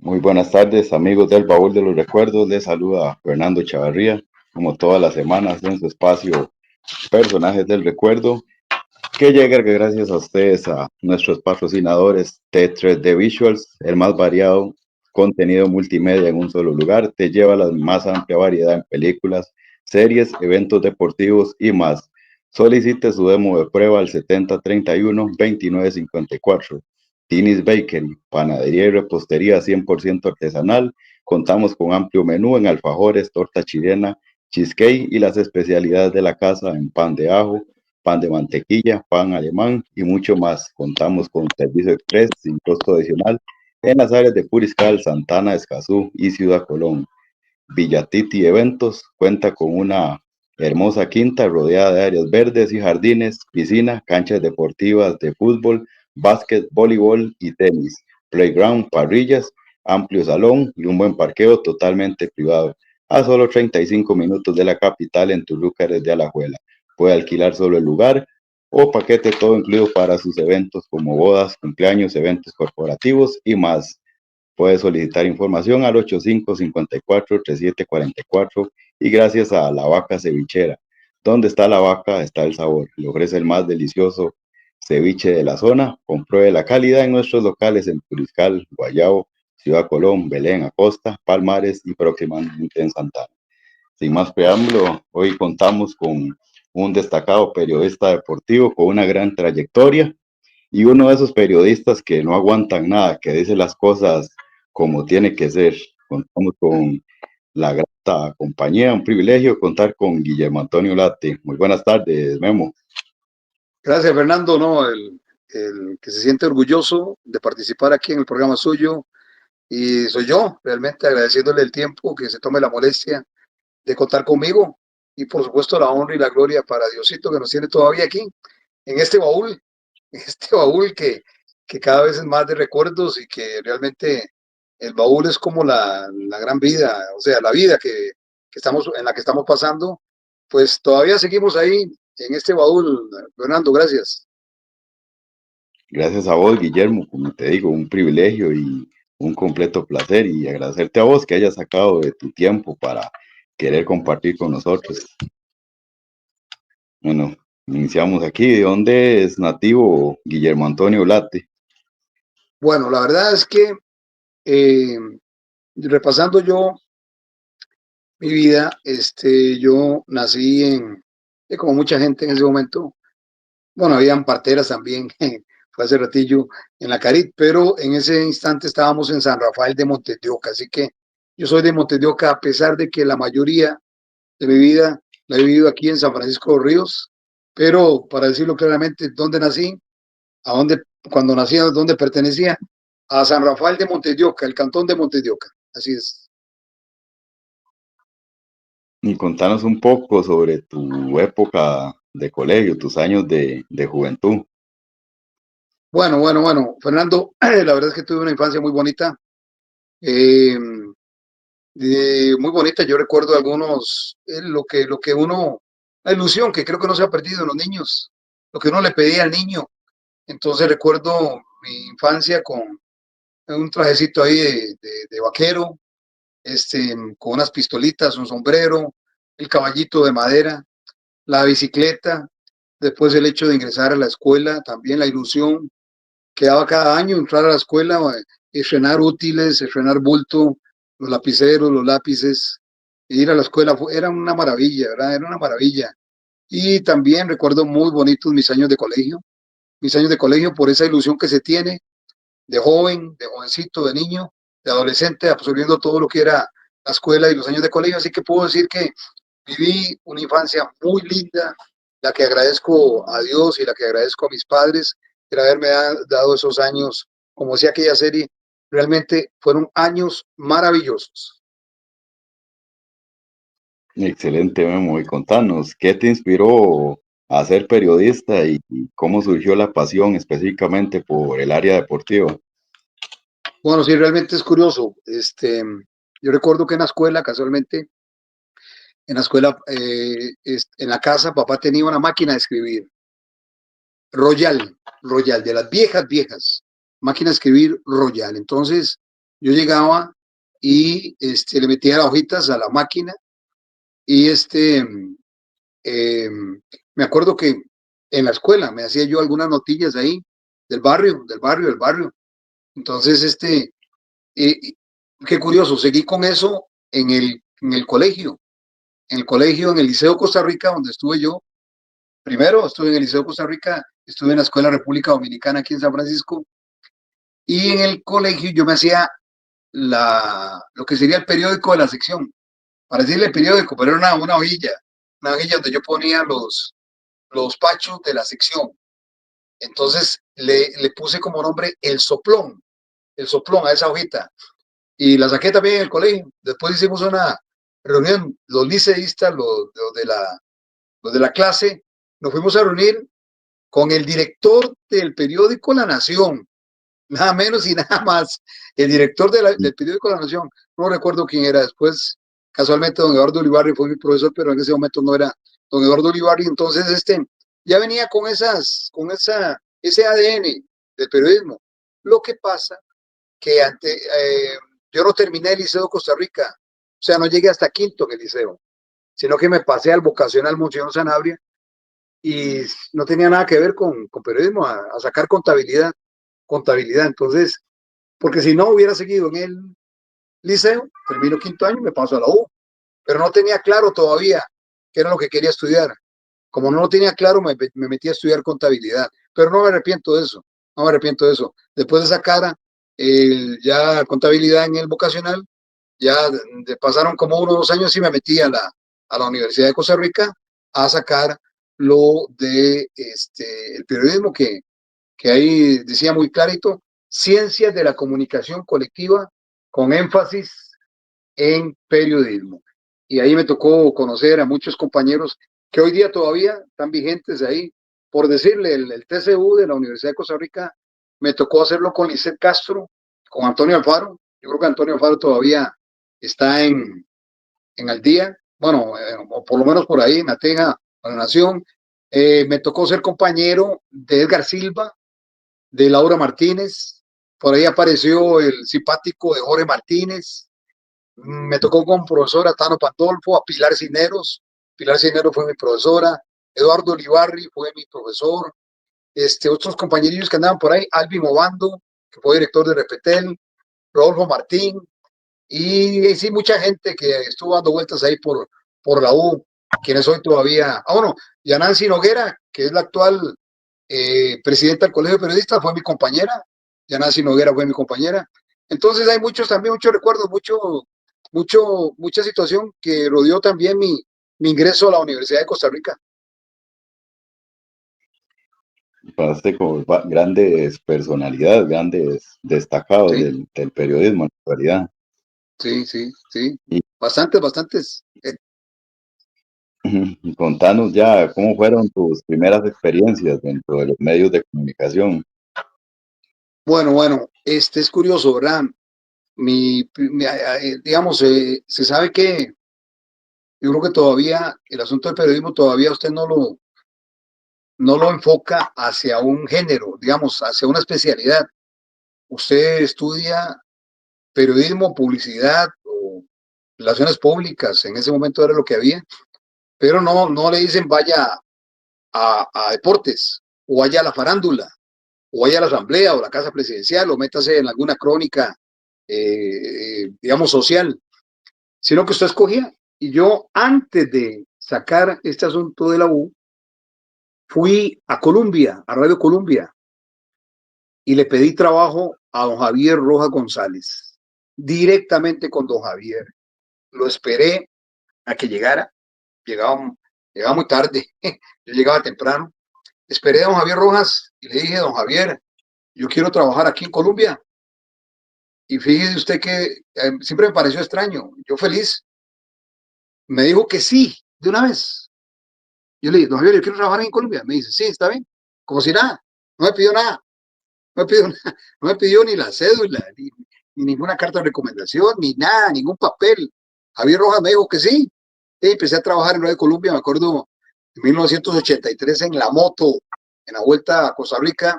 Muy buenas tardes, amigos del Baúl de los Recuerdos. Les saluda Fernando Chavarría, como todas las semanas en su espacio Personajes del Recuerdo, que llega gracias a ustedes, a nuestros patrocinadores T3D Visuals, el más variado contenido multimedia en un solo lugar. Te lleva a la más amplia variedad en películas, series, eventos deportivos y más. Solicite su demo de prueba al 7031-2954. Tinis Bakery, panadería y repostería 100% artesanal. Contamos con amplio menú en alfajores, torta chilena, cheesecake y las especialidades de la casa en pan de ajo, pan de mantequilla, pan alemán y mucho más. Contamos con servicio express sin costo adicional en las áreas de Puriscal, Santana, Escazú y Ciudad Colón. Villatiti Eventos cuenta con una hermosa quinta rodeada de áreas verdes y jardines, piscina, canchas deportivas de fútbol, básquet, voleibol y tenis, playground, parrillas, amplio salón y un buen parqueo totalmente privado. A solo 35 minutos de la capital en Tulúcares de Alajuela. Puede alquilar solo el lugar o paquete todo incluido para sus eventos como bodas, cumpleaños, eventos corporativos y más. Puede solicitar información al 8554-3744 y gracias a La Vaca Cevichera. Donde está la vaca, está el sabor. Le ofrece el más delicioso ceviche de la zona. Compruebe la calidad en nuestros locales en Puriscal, Guayabo, Ciudad Colón, Belén, Acosta, Palmares y próximamente en Santana. Sin más preámbulo, hoy contamos con un destacado periodista deportivo con una gran trayectoria y uno de esos periodistas que no aguantan nada, que dice las cosas como tiene que ser. Contamos con la grata compañía, un privilegio contar con Guillermo Antonio Late. Muy buenas tardes, Memo. Gracias, Fernando, ¿no? El que se siente orgulloso de participar aquí en el programa suyo y soy yo, realmente agradeciéndole el tiempo, que se tome la molestia de contar conmigo y por supuesto la honra y la gloria para Diosito que nos tiene todavía aquí, en este baúl, en este baúl que cada vez es más de recuerdos y que realmente el baúl es como la gran vida, o sea, la vida que estamos, en la que estamos pasando, pues todavía seguimos ahí en este baúl, Fernando, gracias. Gracias a vos, Guillermo, como te digo, un privilegio y un completo placer y agradecerte a vos que hayas sacado de tu tiempo para querer compartir con nosotros. Bueno, iniciamos aquí. ¿De dónde es nativo Guillermo Antonio Late? Bueno, la verdad es que eh, repasando yo mi vida, yo nací como mucha gente en ese momento, bueno, habían parteras también, fue hace ratillo en la Carit, pero en ese instante estábamos en San Rafael de Montes de Oca, así que yo soy de Montes de Oca, a pesar de que la mayoría de mi vida la he vivido aquí en San Francisco de los Ríos, pero para decirlo claramente, ¿dónde nací? ¿A dónde, cuando nací, a dónde pertenecía? A San Rafael de Montes de Oca, el cantón de Montes de Oca, así es. Y contanos un poco sobre tu época de colegio, tus años de juventud. Bueno, Fernando, la verdad es que tuve una infancia muy bonita, eh, muy bonita. Yo recuerdo algunos, lo que uno, la ilusión que creo que no se ha perdido en los niños, lo que uno le pedía al niño. Entonces recuerdo mi infancia con un trajecito ahí de vaquero, con unas pistolitas, un sombrero, el caballito de madera, la bicicleta, después el hecho de ingresar a la escuela, también la ilusión que daba cada año entrar a la escuela, estrenar útiles, estrenar bulto, los lapiceros, los lápices, e ir a la escuela, era una maravilla, ¿verdad? Era una maravilla. Y también recuerdo muy bonitos mis años de colegio por esa ilusión que se tiene de joven, de jovencito, de niño, de adolescente, absorbiendo todo lo que era la escuela y los años de colegio. Así que puedo decir que viví una infancia muy linda, la que agradezco a Dios y la que agradezco a mis padres por haberme dado esos años, como decía aquella serie, realmente fueron años maravillosos. Excelente, Memo. Y contanos, ¿qué te inspiró a ser periodista y cómo surgió la pasión específicamente por el área deportiva? Bueno, sí, realmente es curioso. Yo recuerdo que en la escuela, casualmente, en la escuela, en la casa, papá tenía una máquina de escribir, Royal, Royal, de las viejas, viejas, máquina de escribir Royal. Entonces, yo llegaba y le metía las hojitas a la máquina y eh, me acuerdo que en la escuela me hacía yo algunas notillas ahí del barrio. Entonces, eh, qué curioso, seguí con eso en el colegio, en el Liceo Costa Rica, donde estuve yo. Primero estuve en el Liceo Costa Rica, estuve en la Escuela República Dominicana aquí en San Francisco, y en el colegio yo me hacía lo que sería el periódico de la sección, para decirle periódico, pero era una hojilla donde yo ponía los pachos de la sección. Entonces le puse como nombre el soplón a esa hojita, y la saqué también en el colegio. Después hicimos una reunión, los liceístas, los de la clase, nos fuimos a reunir con el director del periódico La Nación, nada menos y nada más, el director del periódico La Nación. No recuerdo quién era. Después, casualmente, don Eduardo Ulibarri fue mi profesor, pero en ese momento no era don Eduardo Ulibarri. Entonces, ya venía ese ADN del periodismo. Lo que pasa que yo no terminé el Liceo de Costa Rica, o sea, no llegué hasta quinto en el liceo, sino que me pasé al vocacional Monseñor Sanabria, y no tenía nada que ver con periodismo, a sacar contabilidad. Entonces, porque si no hubiera seguido en el liceo, termino quinto año y me paso a la U, pero no tenía claro todavía qué era lo que quería estudiar. Como no lo tenía claro, me metí a estudiar contabilidad, pero no me arrepiento de eso, no me arrepiento de eso. Después de sacar ya contabilidad en el vocacional, ya pasaron como 1 o 2 años y me metí a la Universidad de Costa Rica a sacar lo de el periodismo, que ahí decía muy clarito: ciencias de la comunicación colectiva con énfasis en periodismo. Y ahí me tocó conocer a muchos compañeros que hoy día todavía están vigentes ahí. Por decirle, el TCU de la Universidad de Costa Rica, me tocó hacerlo con Lisset Castro, con Antonio Alfaro. Yo creo que Antonio Alfaro todavía está en al día, bueno, o por lo menos por ahí, en Ateja, en la Nación. Me tocó ser compañero de Edgar Silva, de Laura Martínez. Por ahí apareció el simpático de Jorge Martínez. Me tocó con profesora Tano Pandolfo, a Pilar Cineros. Pilar Cineros fue mi profesora. Eduardo Olivarri fue mi profesor. Otros compañerillos que andaban por ahí: Alvin Obando, que fue director de Repetel, Rodolfo Martín, y sí, mucha gente que estuvo dando vueltas ahí por la U, quienes hoy todavía. Bueno, y a Nancy Noguera, que es la actual presidenta del Colegio de Periodistas, fue mi compañera. Ya Nancy Noguera fue mi compañera. Entonces hay muchos recuerdos, mucha situación que rodeó también mi ingreso a la Universidad de Costa Rica. Pasaste con grandes personalidades, grandes destacados Sí, del periodismo en la actualidad. sí, sí, sí. Y Bastantes. contanos ya cómo fueron tus primeras experiencias dentro de los medios de comunicación. Bueno, es curioso, ¿verdad? Digamos, se sabe que yo creo que todavía el asunto del periodismo todavía usted no lo enfoca hacia un género, digamos, hacia una especialidad. Usted estudia periodismo, publicidad o relaciones públicas, en ese momento era lo que había, pero no le dicen vaya a deportes, o vaya a la farándula, o vaya a la asamblea o la casa presidencial, o métase en alguna crónica, digamos, social, sino que usted escogía. Y yo, antes de sacar este asunto de la U, fui a Colombia, a Radio Colombia, y le pedí trabajo a don Javier Rojas González, directamente con don Javier. Lo esperé a que llegaba, llegaba muy tarde, yo llegaba temprano. Esperé a don Javier Rojas y le dije: don Javier, yo quiero trabajar aquí en Colombia. Y fíjese usted que siempre me pareció extraño, yo feliz. Me dijo que sí, de una vez. Yo le dije: don Javier, yo quiero trabajar en Colombia. Me dice: sí, está bien, como si nada, no me pidió nada. No me pidió, no me pidió ni la cédula, ni ninguna carta de recomendación, ni nada, ningún papel. Javier Rojas me dijo que sí. Y empecé a trabajar en Radio Colombia, me acuerdo, en 1983, en la moto, en la vuelta a Costa Rica.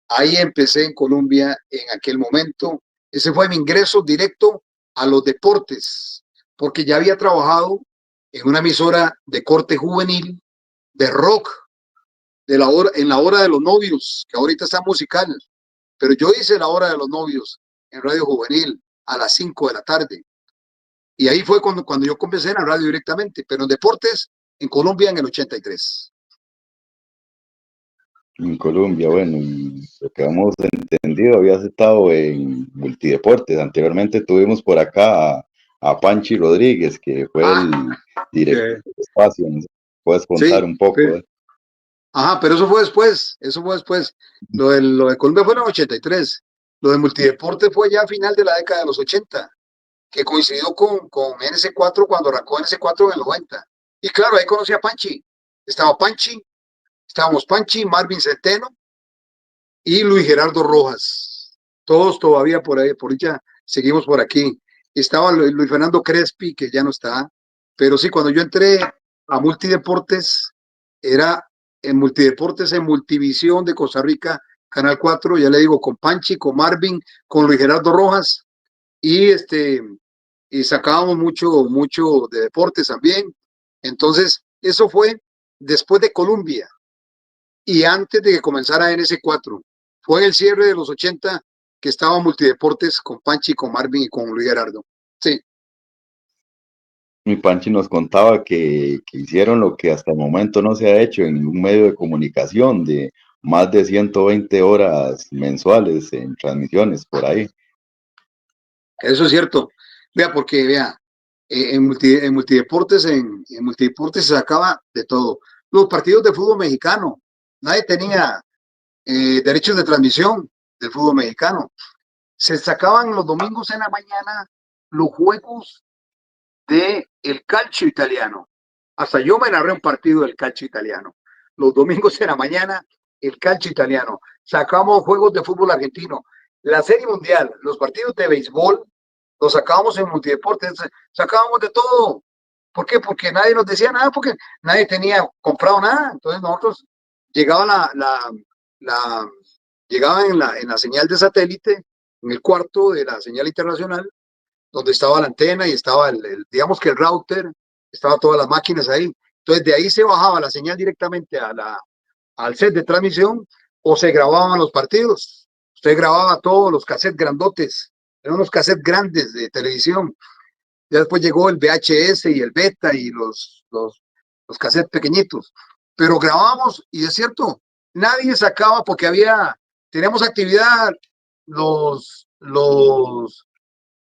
Ahí empecé en Colombia en aquel momento. Ese fue mi ingreso directo a los deportes, porque ya había trabajado en una emisora de corte juvenil, de rock, en la hora de los novios, que ahorita está musical, pero yo hice la hora de los novios en Radio Juvenil a las 5 de la tarde. Y ahí fue cuando yo comencé en la radio directamente, pero en deportes en Colombia en el 83. En Colombia, bueno, y lo que hemos entendido, habías estado en multideportes. Anteriormente tuvimos por acá a Panchi Rodríguez, que fue Ah, el director eh, del espacio. ¿No? ¿Puedes contar sí, un poco? pero, ajá, pero eso fue después, eso fue después. Lo de Colombia fue en el 83. Lo de multideporte fue ya a final de la década de los 80, que coincidió con NC4 cuando arrancó NC4 en el 90. Y claro, ahí conocí a Panchi. Estaba Panchi, estábamos Panchi, Marvin Centeno y Luis Gerardo Rojas. Todos todavía por ahí, por ya seguimos por aquí. Estaba Luis Fernando Crespi, que ya no está, pero sí, cuando yo entré a Multideportes, era en Multideportes, en Multivisión de Costa Rica, Canal 4, ya le digo, con Panchi, con Marvin, con Luis Gerardo Rojas, y y sacábamos mucho de deportes también. Entonces, eso fue después de Colombia y antes de que comenzara NS4. Fue en el cierre de los 80 que estaba Multideportes con Panchi, con Marvin y con Luis Gerardo. Sí, Mi Panchi nos contaba que hicieron lo que hasta el momento no se ha hecho en ningún medio de comunicación, de más de 120 horas mensuales en transmisiones por ahí. eso es cierto. Vea, porque vea, en multideportes se sacaba de todo. Los partidos de fútbol mexicano, nadie tenía derechos de transmisión del fútbol mexicano. Se sacaban los domingos en la mañana los juegos de el calcio italiano. Hasta yo me narré un partido del calcio italiano. Los domingos en la mañana, el calcio italiano. Sacamos juegos de fútbol argentino. La Serie Mundial, los partidos de béisbol, los sacábamos en multideportes. Sacábamos de todo. ¿Por qué? Porque nadie nos decía nada, porque nadie tenía comprado nada. Entonces nosotros llegaba la llegaba en la señal de satélite, en el cuarto de la señal internacional, donde estaba la antena y estaba digamos que el router, estaba todas las máquinas ahí. Entonces de ahí se bajaba la señal directamente al set de transmisión o se grababan los partidos. Usted grababa todos los cassettes grandotes, eran unos cassettes grandes de televisión. Ya después llegó el VHS y el beta y los cassettes pequeñitos. Pero grabábamos y es cierto, nadie sacaba porque teníamos actividad los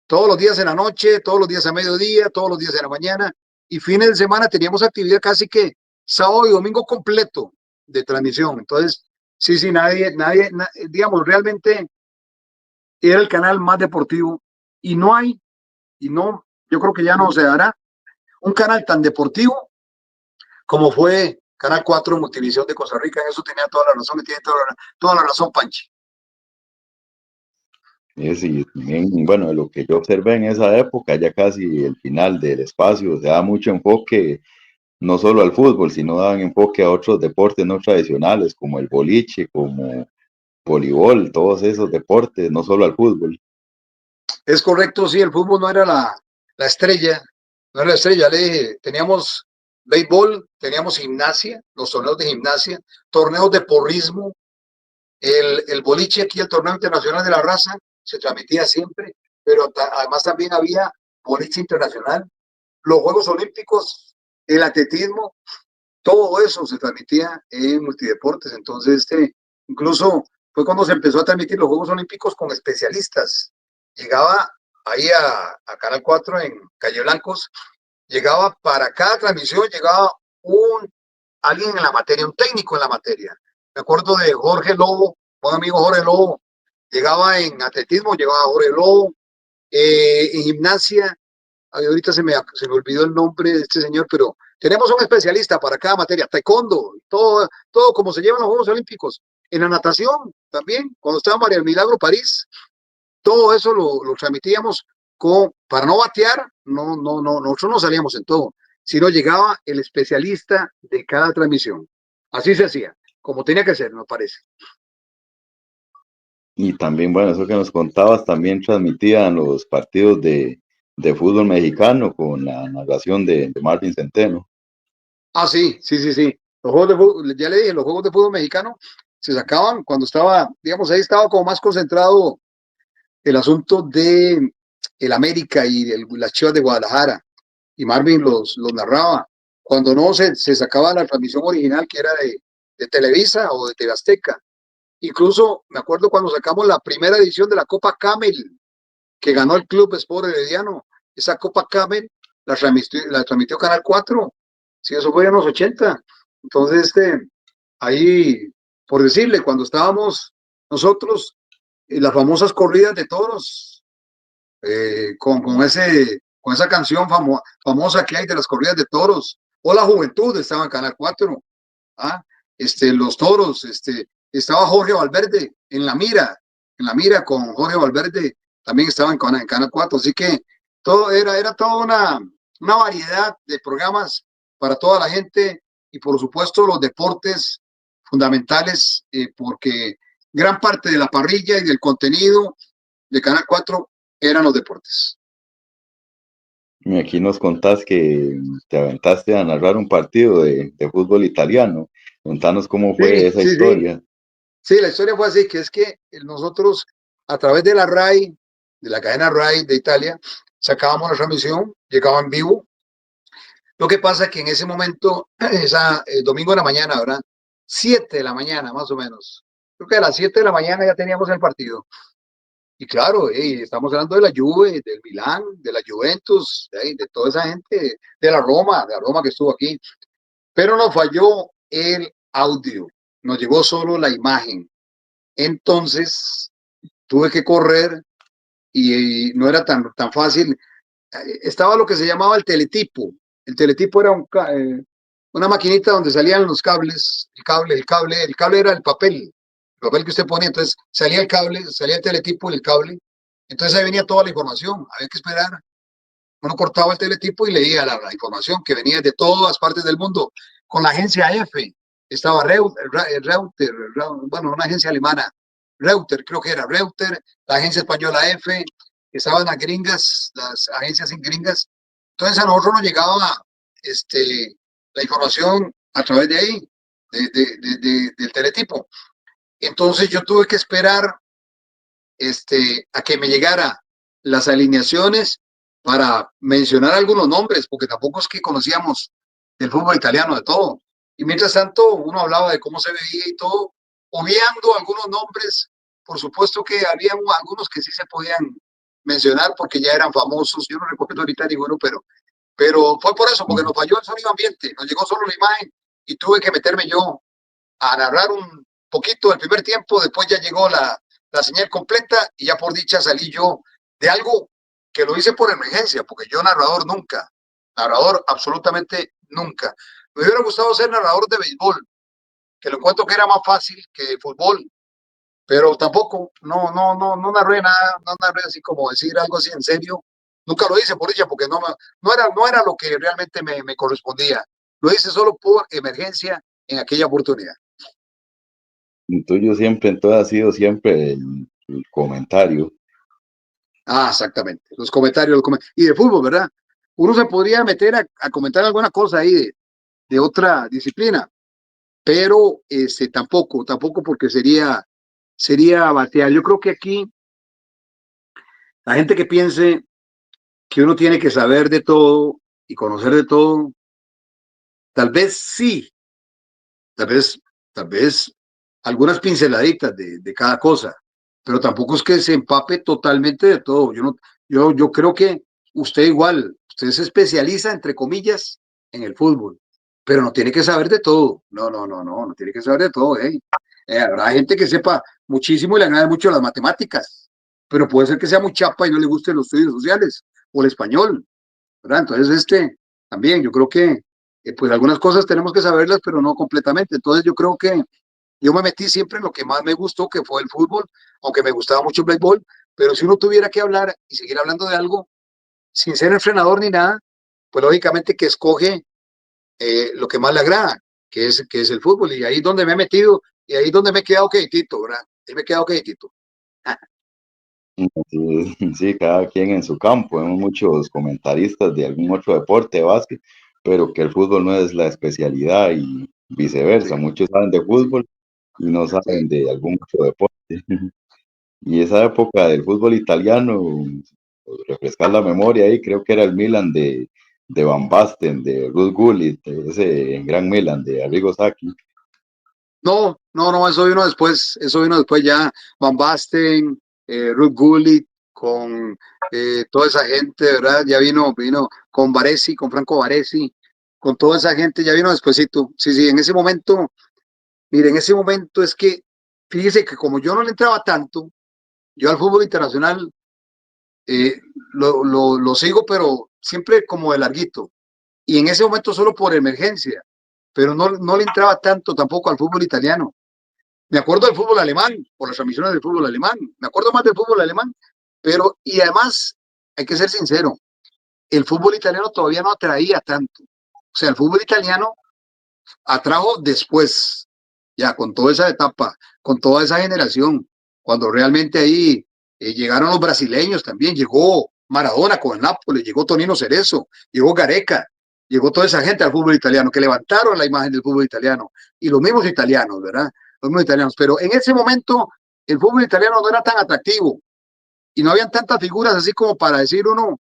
todos los días en la noche, todos los días a mediodía, todos los días en la mañana y fines de semana teníamos actividad casi que sábado y domingo completo de transmisión. Entonces, sí, digamos, realmente era el canal más deportivo y no hay, y no, yo creo que ya no se dará un canal tan deportivo como fue Canal 4 Multivisión de Costa Rica. En eso tenía toda la razón, tiene toda la razón, Panchi. Y también, bueno, lo que yo observé en esa época, ya casi el final del espacio, se da mucho enfoque no solo al fútbol, sino daban enfoque a otros deportes no tradicionales, como el boliche, como voleibol, todos esos deportes, no solo al fútbol. Es correcto, sí, el fútbol no era la estrella, no era la estrella, le dije, teníamos béisbol, teníamos gimnasia, los torneos de gimnasia, torneos de porrismo, el boliche aquí, el torneo internacional de la raza, se transmitía siempre, pero además también había boliche internacional, los Juegos Olímpicos, el atletismo, todo eso se transmitía en multideportes, entonces incluso fue cuando se empezó a transmitir los Juegos Olímpicos con especialistas. Llegaba ahí a Canal 4 en Calle Blancos, llegaba para cada transmisión, llegaba alguien en la materia, un técnico en la materia. Me acuerdo de Jorge Lobo, buen amigo Jorge Lobo, llegaba en atletismo, llegaba Jorge Lobo, en gimnasia, ahorita se me olvidó el nombre de este señor, pero tenemos un especialista para cada materia, taekwondo, todo como se llevan los Juegos Olímpicos. En la natación también, cuando estaba María del Milagro París, todo eso lo transmitíamos para no batear, nosotros no salíamos en todo, sino llegaba el especialista de cada transmisión. Así se hacía, como tenía que ser, me parece. Y también, bueno, eso que nos contabas, también transmitían los partidos de fútbol mexicano con la narración de Marvin Centeno. Ah, sí, sí, sí, sí. Los juegos de fútbol, ya le dije, los juegos de fútbol mexicano se sacaban cuando estaba, digamos, ahí estaba como más concentrado el asunto de el América y las Chivas de Guadalajara. Y Marvin los narraba. Cuando no se sacaba la transmisión original, que era de Televisa o de TV Azteca. Incluso me acuerdo cuando sacamos la primera edición de la Copa Camel, que ganó el Club Sport Herediano. Esa Copa Camel la transmitió Canal 4. Sí, eso fue en los 80. Entonces, ahí, por decirle, cuando estábamos nosotros, las famosas corridas de toros, con esa canción famosa que hay de las corridas de toros, o la juventud estaba en Canal 4. ¿Ah? Los toros, estaba Jorge Valverde en la mira con Jorge Valverde, también estaba en Canal 4, así que todo era toda una variedad de programas para toda la gente y por supuesto los deportes fundamentales, porque gran parte de la parrilla y del contenido de Canal 4 eran los deportes. Y aquí nos contás que te aventaste a narrar un partido de fútbol italiano. Contanos cómo fue Sí, esa sí, sí. historia. Sí, la historia fue así, que es que nosotros a través de la RAI, de la cadena RAI de Italia, sacábamos la transmisión, llegaba en vivo. Lo que pasa es que en ese momento, domingo de la mañana, ¿verdad? 7 de la mañana, más o menos. Creo que a las 7 de la mañana ya teníamos el partido. Y claro, estamos hablando de la Juve, del Milán, de la Juventus, de toda esa gente, de la Roma que estuvo aquí. Pero nos falló el audio, nos llegó solo la imagen. Entonces, tuve que correr y no era tan fácil. Estaba lo que se llamaba el teletipo. El teletipo era una maquinita donde salían los cables, el cable era el papel que usted ponía. Entonces salía el cable, salía el teletipo y el cable. Entonces ahí venía toda la información. Había que esperar. Uno cortaba el teletipo y leía la información que venía de todas partes del mundo. Con la agencia F, estaba Reuter, bueno, una agencia alemana, Reuter, creo que era Reuter, la agencia española F, estaban las gringas, las agencias gringas. Entonces a nosotros nos llegaba la información a través de ahí, del teletipo. Entonces yo tuve que esperar a que me llegara las alineaciones para mencionar algunos nombres, porque tampoco es que conocíamos del fútbol italiano de todo. Y mientras tanto, uno hablaba de cómo se veía y todo, obviando algunos nombres. Por supuesto que había algunos que sí se podían mencionar porque ya eran famosos. Yo no recuerdo ahorita ninguno, pero fue por eso, porque nos falló el sonido ambiente, nos llegó solo la imagen y tuve que meterme yo a narrar un poquito del primer tiempo, después ya llegó la señal completa y ya por dicha salí yo de algo que lo hice por emergencia, porque yo narrador absolutamente nunca. Me hubiera gustado ser narrador de béisbol, que lo encuentro que era más fácil que de fútbol, pero tampoco, no narré nada, no narré así como decir algo así en serio. Nunca lo hice por ella, porque no era lo que realmente me correspondía. Lo hice solo por emergencia en aquella oportunidad. El tuyo siempre, entonces, ha sido siempre el comentario. Ah, exactamente. Y de fútbol, ¿verdad? Uno se podría meter a comentar alguna cosa ahí de otra disciplina, pero tampoco porque sería batear. Yo creo que aquí la gente que piense que uno tiene que saber de todo y conocer de todo, tal vez sí, tal vez, tal vez algunas pinceladitas de cada cosa, pero tampoco es que se empape totalmente de todo. Yo no, yo creo que usted se especializa, entre comillas, en el fútbol, pero no tiene que saber de todo. No tiene que saber de todo. Habrá gente que sepa muchísimo y le agrade mucho las matemáticas, pero puede ser que sea muy chapa y no le gusten los estudios sociales o el español, ¿verdad? Entonces, también, yo creo que, pues algunas cosas tenemos que saberlas, pero no completamente. Entonces, yo creo que yo me metí siempre en lo que más me gustó, que fue el fútbol, aunque me gustaba mucho el béisbol, pero si uno tuviera que hablar y seguir hablando de algo, sin ser entrenador ni nada, pues lógicamente que escoge lo que más le agrada, que es el fútbol, y ahí es donde me he metido, y ahí es donde me he quedado quietito, ¿verdad? Ahí me he quedado quietito. Sí, sí, cada quien en su campo. Vemos muchos comentaristas de algún otro deporte, de básquet, pero que el fútbol no es la especialidad y Sí, viceversa. Muchos saben de sí, fútbol y no sí. saben de algún otro deporte. Y esa época del fútbol italiano, refrescar la memoria ahí, creo que era el Milan de Van Basten, de Ruud Gullit, ese gran Milan de Arrigo Sacchi. No, no, no, eso vino después ya Van Basten, Ruud Gullit, con toda esa gente, ¿verdad? Ya vino con Baresi, con Franco Baresi, con toda esa gente, ya vino despuesito. Sí, sí, en ese momento, mire, en ese momento es que, fíjese que como yo no le entraba tanto, yo al fútbol internacional eh, lo sigo, pero siempre como de larguito. Y en ese momento solo por emergencia, pero no le entraba tanto tampoco al fútbol italiano. Me acuerdo del fútbol alemán, por las transmisiones del fútbol alemán. Me acuerdo más del fútbol alemán, pero, y además, hay que ser sincero, el fútbol italiano todavía no atraía tanto. O sea, el fútbol italiano atrajo después, ya con toda esa etapa, con toda esa generación, cuando realmente ahí llegaron los brasileños también, llegó Maradona con el Nápoles, llegó Tonino Cerezo, llegó Gareca, llegó toda esa gente al fútbol italiano, que levantaron la imagen del fútbol italiano, y los mismos italianos, ¿verdad? Los mismos italianos, pero en ese momento el fútbol italiano no era tan atractivo, y no habían tantas figuras así como para decir uno,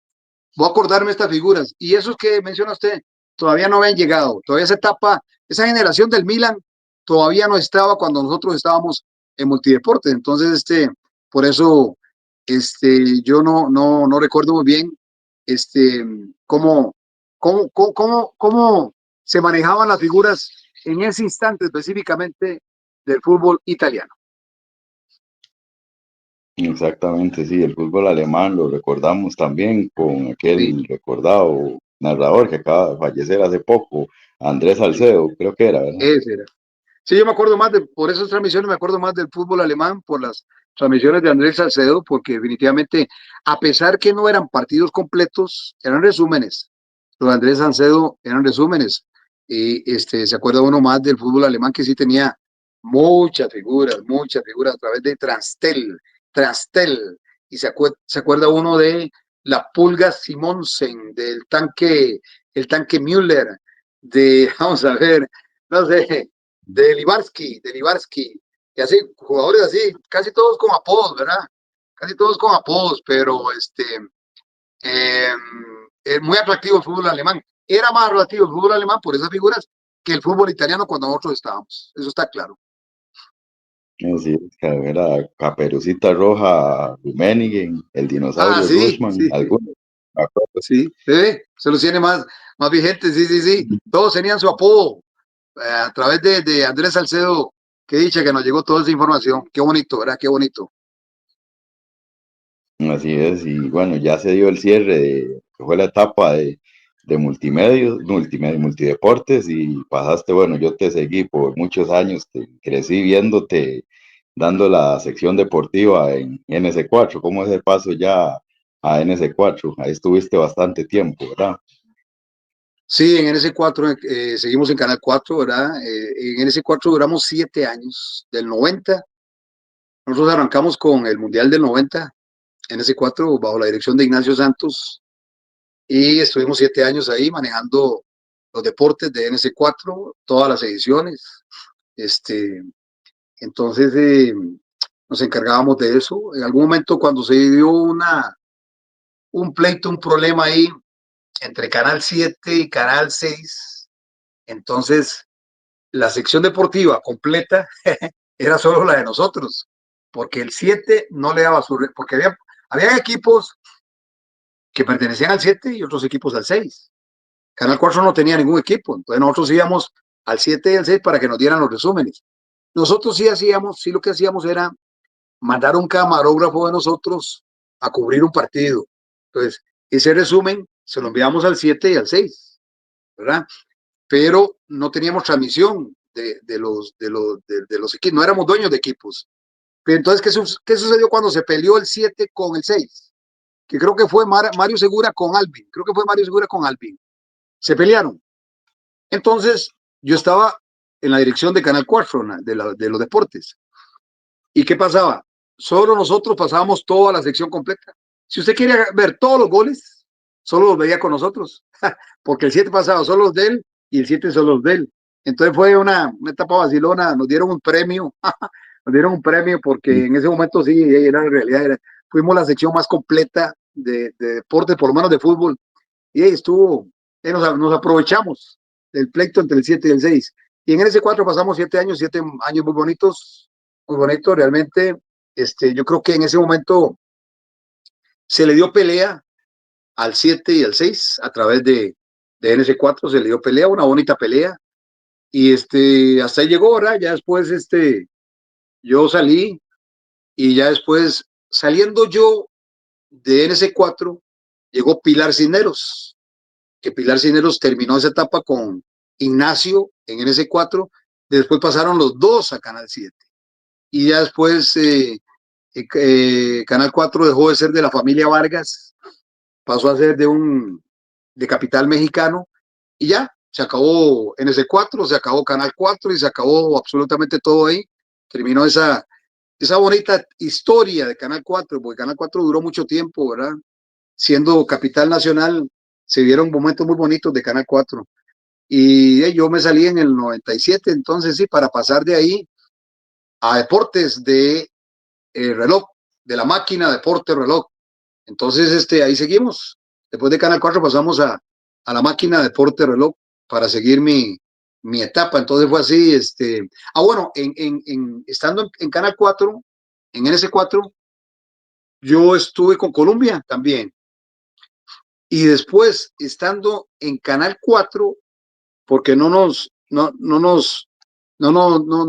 voy a acordarme de estas figuras. Y esos que menciona usted todavía no habían llegado. Todavía esa etapa, esa generación del Milan todavía no estaba cuando nosotros estábamos en multideportes. Entonces, por eso, yo no recuerdo muy bien, este, cómo, cómo se manejaban las figuras en ese instante específicamente del fútbol italiano. Exactamente, sí, el fútbol alemán lo recordamos también con Sí, aquel recordado narrador que acaba de fallecer hace poco, Andrés sí, Salcedo, creo que era, ¿verdad? ese era. Sí, yo me acuerdo más por esas transmisiones, me acuerdo más del fútbol alemán, por las transmisiones de Andrés Salcedo, porque definitivamente, a pesar que no eran partidos completos, eran resúmenes. Los de Andrés Salcedo eran resúmenes. Y se acuerda uno más del fútbol alemán que sí tenía muchas figuras a través de Transtel. Y se acuerda uno de la Pulga Simonsen, el tanque Müller, vamos a ver, no sé, de Libarsky, y así, jugadores así, casi todos con apodos, ¿verdad? Casi todos con apodos, pero eh, es muy atractivo el fútbol alemán. Era más atractivo el fútbol alemán por esas figuras que el fútbol italiano cuando nosotros estábamos. Eso está claro. Sí, que era Caperucita Roja, Rummenigge, el Ah, dinosaurio sí, Rushman, sí, algunos, me acuerdo. sí, se los tiene más vigentes, sí, sí, sí. Todos tenían su apodo a través de Andrés Salcedo. Qué dicha que nos llegó toda esa información. Qué bonito, ¿verdad? Qué bonito. Así es, y bueno, ya se dio el cierre de, que fue la etapa de multimedios, multideportes, y pasaste, bueno, yo te seguí por muchos años, te crecí viéndote dando la sección deportiva en NS4. ¿Cómo es el paso ya a NS4? Ahí estuviste bastante tiempo, ¿verdad? Sí, en NS4 seguimos en Canal 4, ¿verdad? En NS4 duramos 7 años, del 90. Nosotros arrancamos con el Mundial del 90, NS4, bajo la dirección de Ignacio Santos, y estuvimos 7 años ahí manejando los deportes de NS4, todas las ediciones. Este, entonces, nos encargábamos de eso. En algún momento, cuando se dio un pleito, un problema ahí entre Canal 7 y Canal 6, entonces la sección deportiva completa era solo la de nosotros, porque el 7 no le daba porque había equipos que pertenecían al 7 y otros equipos al 6. Canal 4 no tenía ningún equipo, entonces nosotros íbamos al 7 y al 6 para que nos dieran los resúmenes. Nosotros sí lo que hacíamos era mandar un camarógrafo de nosotros a cubrir un partido. Entonces, ese resumen se lo enviamos al 7 y al 6, ¿verdad? Pero no teníamos transmisión de los equipos, no éramos dueños de equipos. Pero entonces, ¿qué sucedió cuando se peleó el 7 con el 6? Que creo que fue Mario Segura con Alvin, creo que fue Mario Segura con Alvin. Se pelearon. Entonces, yo estaba en la dirección de Canal 4, de los deportes. ¿Y qué pasaba? solo nosotros pasábamos toda la sección completa. Si usted quería ver todos los goles, solo los veía con nosotros, porque el 7 pasaba solo los de él y el 7 solo los de él. Entonces fue una etapa vacilona, nos dieron un premio, nos dieron un premio porque en ese momento sí, era en realidad, fuimos la sección más completa de deporte, por lo menos de fútbol, y estuvo, nos aprovechamos del pleito entre el 7 y el 6. Y en el S4 pasamos 7 años, 7 años muy bonitos, realmente. Yo creo que en ese momento se le dio pelea al 7 y al 6 a través de NS4, se le dio pelea, una bonita pelea, y hasta ahí llegó, ¿verdad? Ya después yo salí, y ya después, saliendo yo de NS4, llegó Pilar Cisneros, que Pilar Cisneros terminó esa etapa con Ignacio en NS4, después pasaron los dos a Canal 7, y ya después Canal 4 dejó de ser de la familia Vargas, pasó a ser de Capital Mexicano, y ya, se acabó NS4, se acabó Canal 4 y se acabó absolutamente todo ahí. Terminó esa bonita historia de Canal 4, porque Canal 4 duró mucho tiempo, ¿verdad? Siendo capital nacional, se vieron momentos muy bonitos de Canal 4. Y yo me salí en el 97, entonces sí, para pasar de ahí a deportes de reloj, de la máquina, deporte, reloj. Entonces, ahí seguimos. Después de Canal 4 pasamos a la máquina, deporte, reloj, para seguir mi etapa. Entonces fue así, bueno, estando en Canal 4, en NS4, yo estuve con Colombia también. Y después, estando en Canal 4, porque no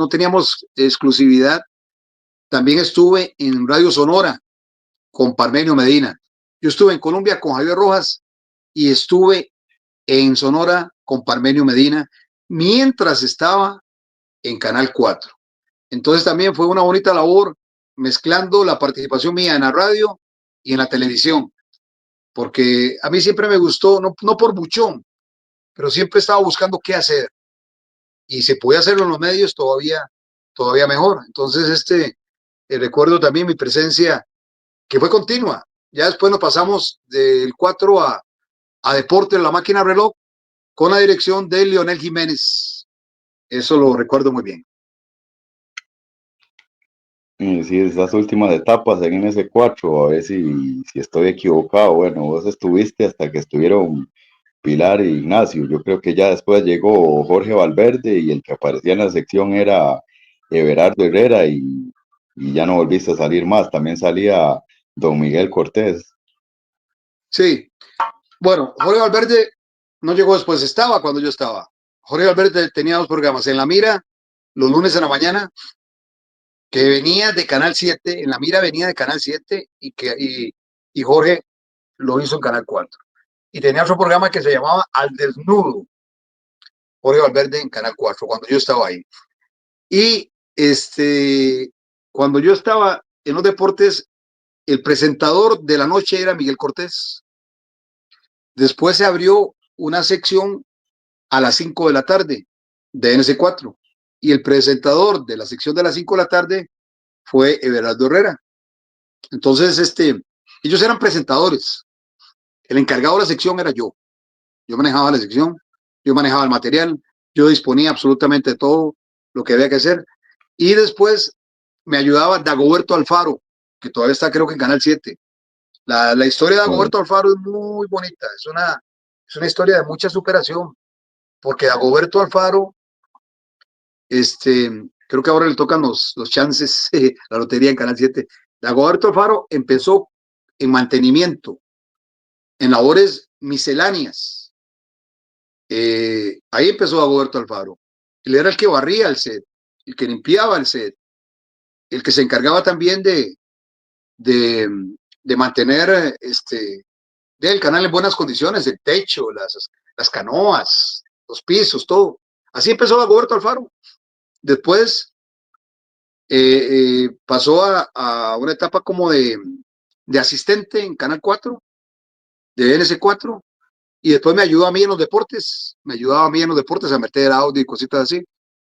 teníamos exclusividad, también estuve en Radio Sonora con Parmenio Medina. Yo estuve en Colombia con Javier Rojas y estuve en Sonora con Parmenio Medina mientras estaba en Canal 4. Entonces también fue una bonita labor mezclando la participación mía en la radio y en la televisión, porque a mí siempre me gustó, no por buchón, pero siempre estaba buscando qué hacer, y se podía hacerlo en los medios todavía mejor. Entonces, recuerdo también mi presencia, que fue continua. Ya después nos pasamos del 4 a Deporte en la máquina reloj con la dirección de Leonel Jiménez. Eso lo recuerdo muy bien. Sí, esas últimas etapas en NS4, a ver si estoy equivocado. Bueno, vos estuviste hasta que estuvieron Pilar e Ignacio. Yo creo que ya después llegó Jorge Valverde y el que aparecía en la sección era Everardo Herrera y ya no volviste a salir más. También salía Don Miguel Cortés. Sí, bueno, Jorge Valverde no llegó después, estaba cuando yo estaba. Jorge Valverde tenía dos programas, En la Mira, los lunes en la mañana, que venía de Canal 7, En la Mira venía de Canal 7, y Jorge lo hizo en Canal 4. Y tenía otro programa que se llamaba Al Desnudo, Jorge Valverde en Canal 4, cuando yo estaba ahí. Y cuando yo estaba en los deportes, el presentador de la noche era Miguel Cortés. Después se abrió una sección a las 5 de la tarde de NS4, y el presentador de la sección de las 5 de la tarde fue Everardo Herrera. Entonces, ellos eran presentadores. El encargado de la sección era yo. Yo manejaba la sección, yo manejaba el material, yo disponía absolutamente de todo lo que había que hacer. Y después me ayudaba Dagoberto Alfaro, que todavía está, creo que en Canal 7. La historia de Oh, Dagoberto Alfaro es muy bonita, es una historia de mucha superación, porque Dagoberto Alfaro, creo que ahora le tocan los chances, la lotería en Canal 7. Dagoberto Alfaro empezó en mantenimiento, en labores misceláneas. Ahí empezó Dagoberto Alfaro. Él era el que barría el set, el que limpiaba el set, el que se encargaba también de, de mantener del canal en buenas condiciones, el techo, las canoas, los pisos, todo. Así empezó Dagoberto Alfaro. Después pasó a una etapa como de asistente en Canal 4, de NS4, y después me ayudó a mí en los deportes, me ayudaba a mí en los deportes a meter audio y cositas así.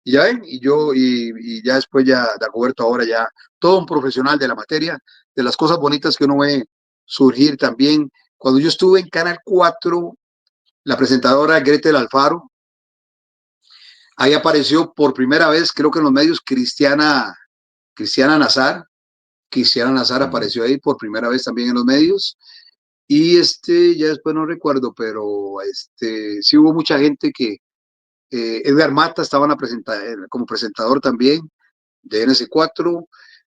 Y ya ven, y ya después ya Dagoberto ahora ya todo un profesional de la materia, de las cosas bonitas que uno ve surgir también. Cuando yo estuve en Canal 4, la presentadora Gretel Alfaro, ahí apareció por primera vez, creo que en los medios, Cristiana Nazar. Cristiana Nazar apareció ahí por primera vez también en los medios. Y ya después no recuerdo, pero sí hubo mucha gente que, Edgar Mata estaba como presentador también de NS4,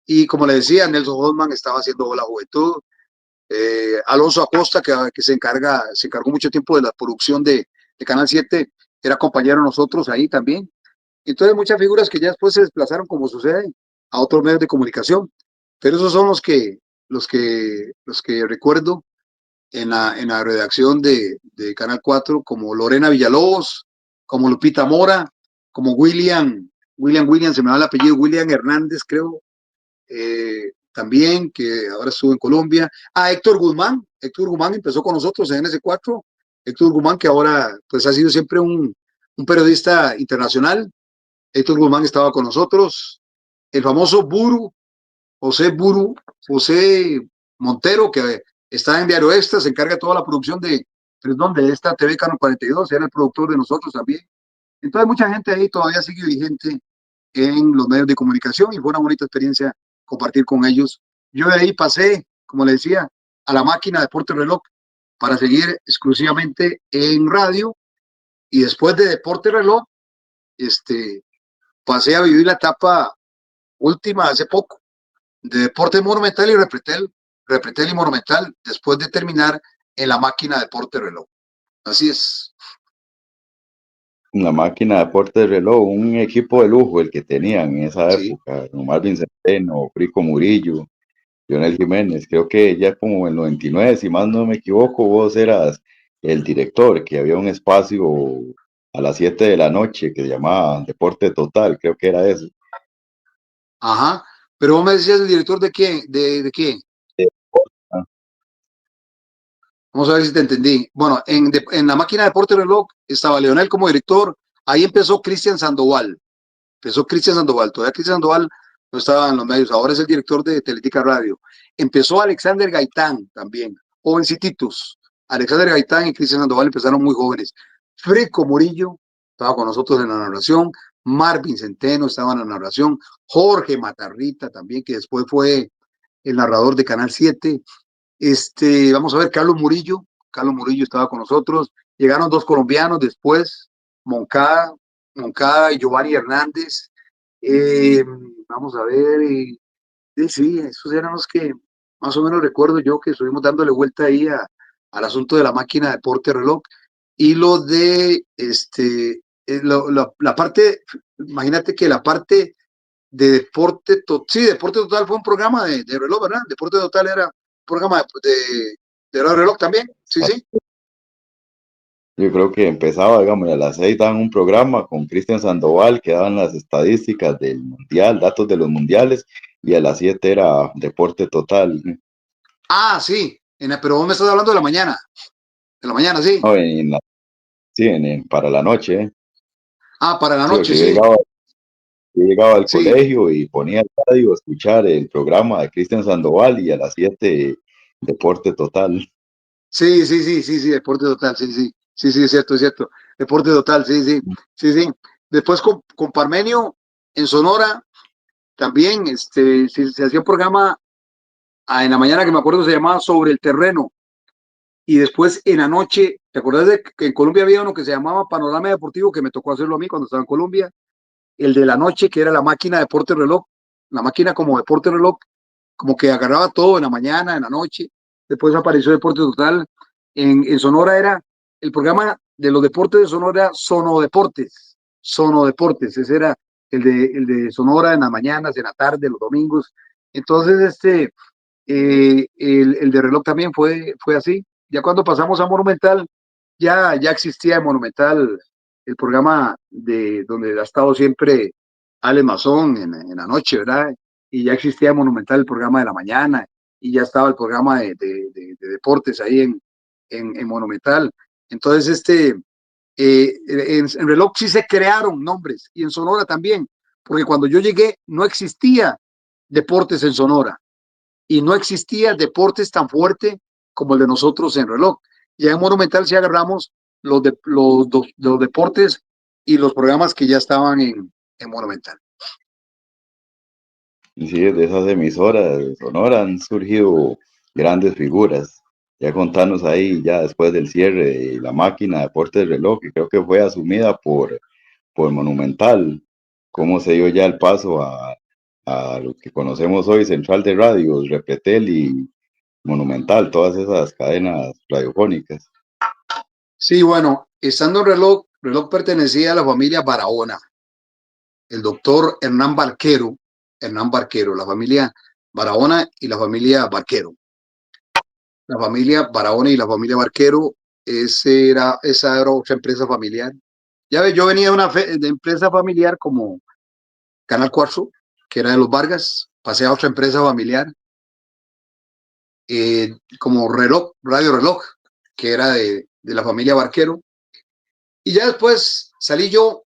y como le decía, Nelson Hoffman estaba haciendo Hola Juventud, Alonso Acosta, que se encargó mucho tiempo de la producción de Canal 7, era compañero de nosotros ahí también. Entonces muchas figuras que ya después se desplazaron, como sucede, a otros medios de comunicación, pero esos son los que recuerdo en la redacción de Canal 4, como Lorena Villalobos, como Lupita Mora, como William, se me va el apellido, William Hernández, creo, también, que ahora estuvo en Colombia. Héctor Guzmán empezó con nosotros en NS4, Héctor Guzmán, que ahora pues ha sido siempre un periodista internacional. Héctor Guzmán estaba con nosotros, el famoso José Montero, que está en Diario Extra, se encarga de toda la producción de esta TV Canal 42, era el productor de nosotros también. Entonces mucha gente ahí todavía sigue vigente en los medios de comunicación y fue una bonita experiencia compartir con ellos. Yo de ahí pasé, como le decía, a la máquina de Deporte Reloj para seguir exclusivamente en radio, y después de Deporte Reloj, este, pasé a vivir la etapa última hace poco de Deporte Monumental y Repretel y Monumental, después de terminar en la máquina de Deporte Reloj. Así es. La máquina de deporte de reloj, un equipo de lujo el que tenían en esa Sí. época, con Marvin Centeno, Frico Murillo, Lionel Jiménez. Creo que ya como en el 99, si más no me equivoco, vos eras el director, que había un espacio a las 7 de la noche que se llamaba Deporte Total, creo que era eso. Ajá. Pero vos me decías el director de qué, de qué. Ah, Vamos a ver si te entendí. Bueno, en la máquina de Deporte Reloj estaba Leonel como director. Ahí empezó Cristian Sandoval. Todavía Cristian Sandoval no estaba en los medios, ahora es el director de Teletica Radio. Empezó Alexander Gaitán también, jovencititos. Alexander Gaitán y Cristian Sandoval empezaron muy jóvenes. Frico Murillo estaba con nosotros en la narración, Marvin Centeno estaba en la narración, Jorge Matarrita también, que después fue el narrador de Canal 7. Vamos a ver, Carlos Murillo estaba con nosotros. Llegaron dos colombianos después, Moncada, Moncada y Giovanni Hernández. Eh, Vamos a ver, sí, esos eran los que más o menos recuerdo yo, que estuvimos dándole vuelta ahí al asunto de la máquina de Deporte Reloj. Y lo de la parte, imagínate que la parte de Deporte Total, sí, Deporte Total fue un programa de reloj, ¿verdad? Deporte Total era un programa de reloj también, sí, sí. yo creo que empezaba, digamos, a las 6 daban un programa con Cristian Sandoval que daban las estadísticas del mundial, datos de los mundiales, y a las 7 era Deporte Total. Ah, sí, pero vos me estás hablando de la mañana, sí. No, sí, para la noche, ¿eh? Ah, para la Sí, noche, porque sí, yo llegaba al sí, colegio y ponía el radio a escuchar el programa de Cristian Sandoval y a las 7 Deporte Total. sí, Deporte Total, sí, es cierto. Deporte Total, sí. Después con Parmenio en Sonora también, sí, se hacía un programa en la mañana que me acuerdo se llamaba Sobre el Terreno. Y después en la noche, ¿te acuerdas de que en Colombia había uno que se llamaba Panorama Deportivo, que me tocó hacerlo a mí cuando estaba en Colombia? El de la noche, que era la máquina de Deporte Reloj, la máquina como Deporte Reloj, como que agarraba todo en la mañana, en la noche. Después apareció Deporte Total. En Sonora era, el programa de los deportes de Sonora, Sonodeportes, ese era el de Sonora en las mañanas, en la tarde, los domingos. Entonces, el de reloj también fue así. Ya cuando pasamos a Monumental, ya existía en Monumental el programa de donde ha estado siempre Ale Mazón en la noche, ¿verdad? Y ya existía en Monumental el programa de la mañana, y ya estaba el programa de deportes ahí en Monumental. Entonces, en reloj sí se crearon nombres y en Sonora también, porque cuando yo llegué no existía deportes en Sonora y no existía deportes tan fuerte como el de nosotros en reloj. Ya en Monumental sí agarramos los deportes y los programas que ya estaban en Monumental. Y sí, de esas emisoras de Sonora han surgido grandes figuras. Ya contanos ahí, ya después del cierre de la máquina de Deportes del Reloj, que creo que fue asumida por Monumental, cómo se dio ya el paso a lo que conocemos hoy, Central de Radios, Repetel y Monumental, todas esas cadenas radiofónicas. Sí, bueno, estando en reloj pertenecía a la familia Barahona, el doctor Hernán Barquero, la familia Barahona y la familia Barquero. La familia Barahona y la familia Barquero, esa era otra empresa familiar. Ya ves, yo venía de empresa familiar como Canal 4, que era de los Vargas, pasé a otra empresa familiar, como Radio Reloj, que era de la familia Barquero. Y ya después salí yo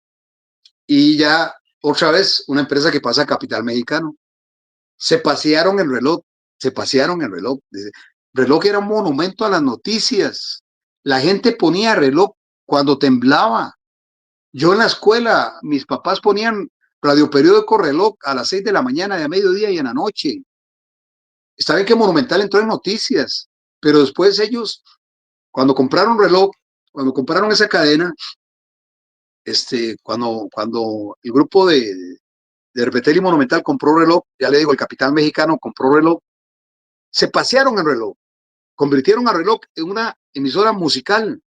y ya otra vez una empresa que pasa a Capital Mexicano. Se pasearon el reloj, se pasearon el reloj. Reloj era un monumento a las noticias. La gente ponía reloj cuando temblaba. Yo en la escuela, mis papás ponían radioperiódico reloj a las 6 de la mañana, de mediodía y en la noche. Está bien que Monumental entró en noticias, pero después ellos, cuando compraron reloj, cuando compraron esa cadena, cuando el grupo de Repetel y Monumental compró reloj, ya le digo, el Capital Mexicano compró reloj, se pasearon en reloj, convirtieron a reloj en una emisora musical.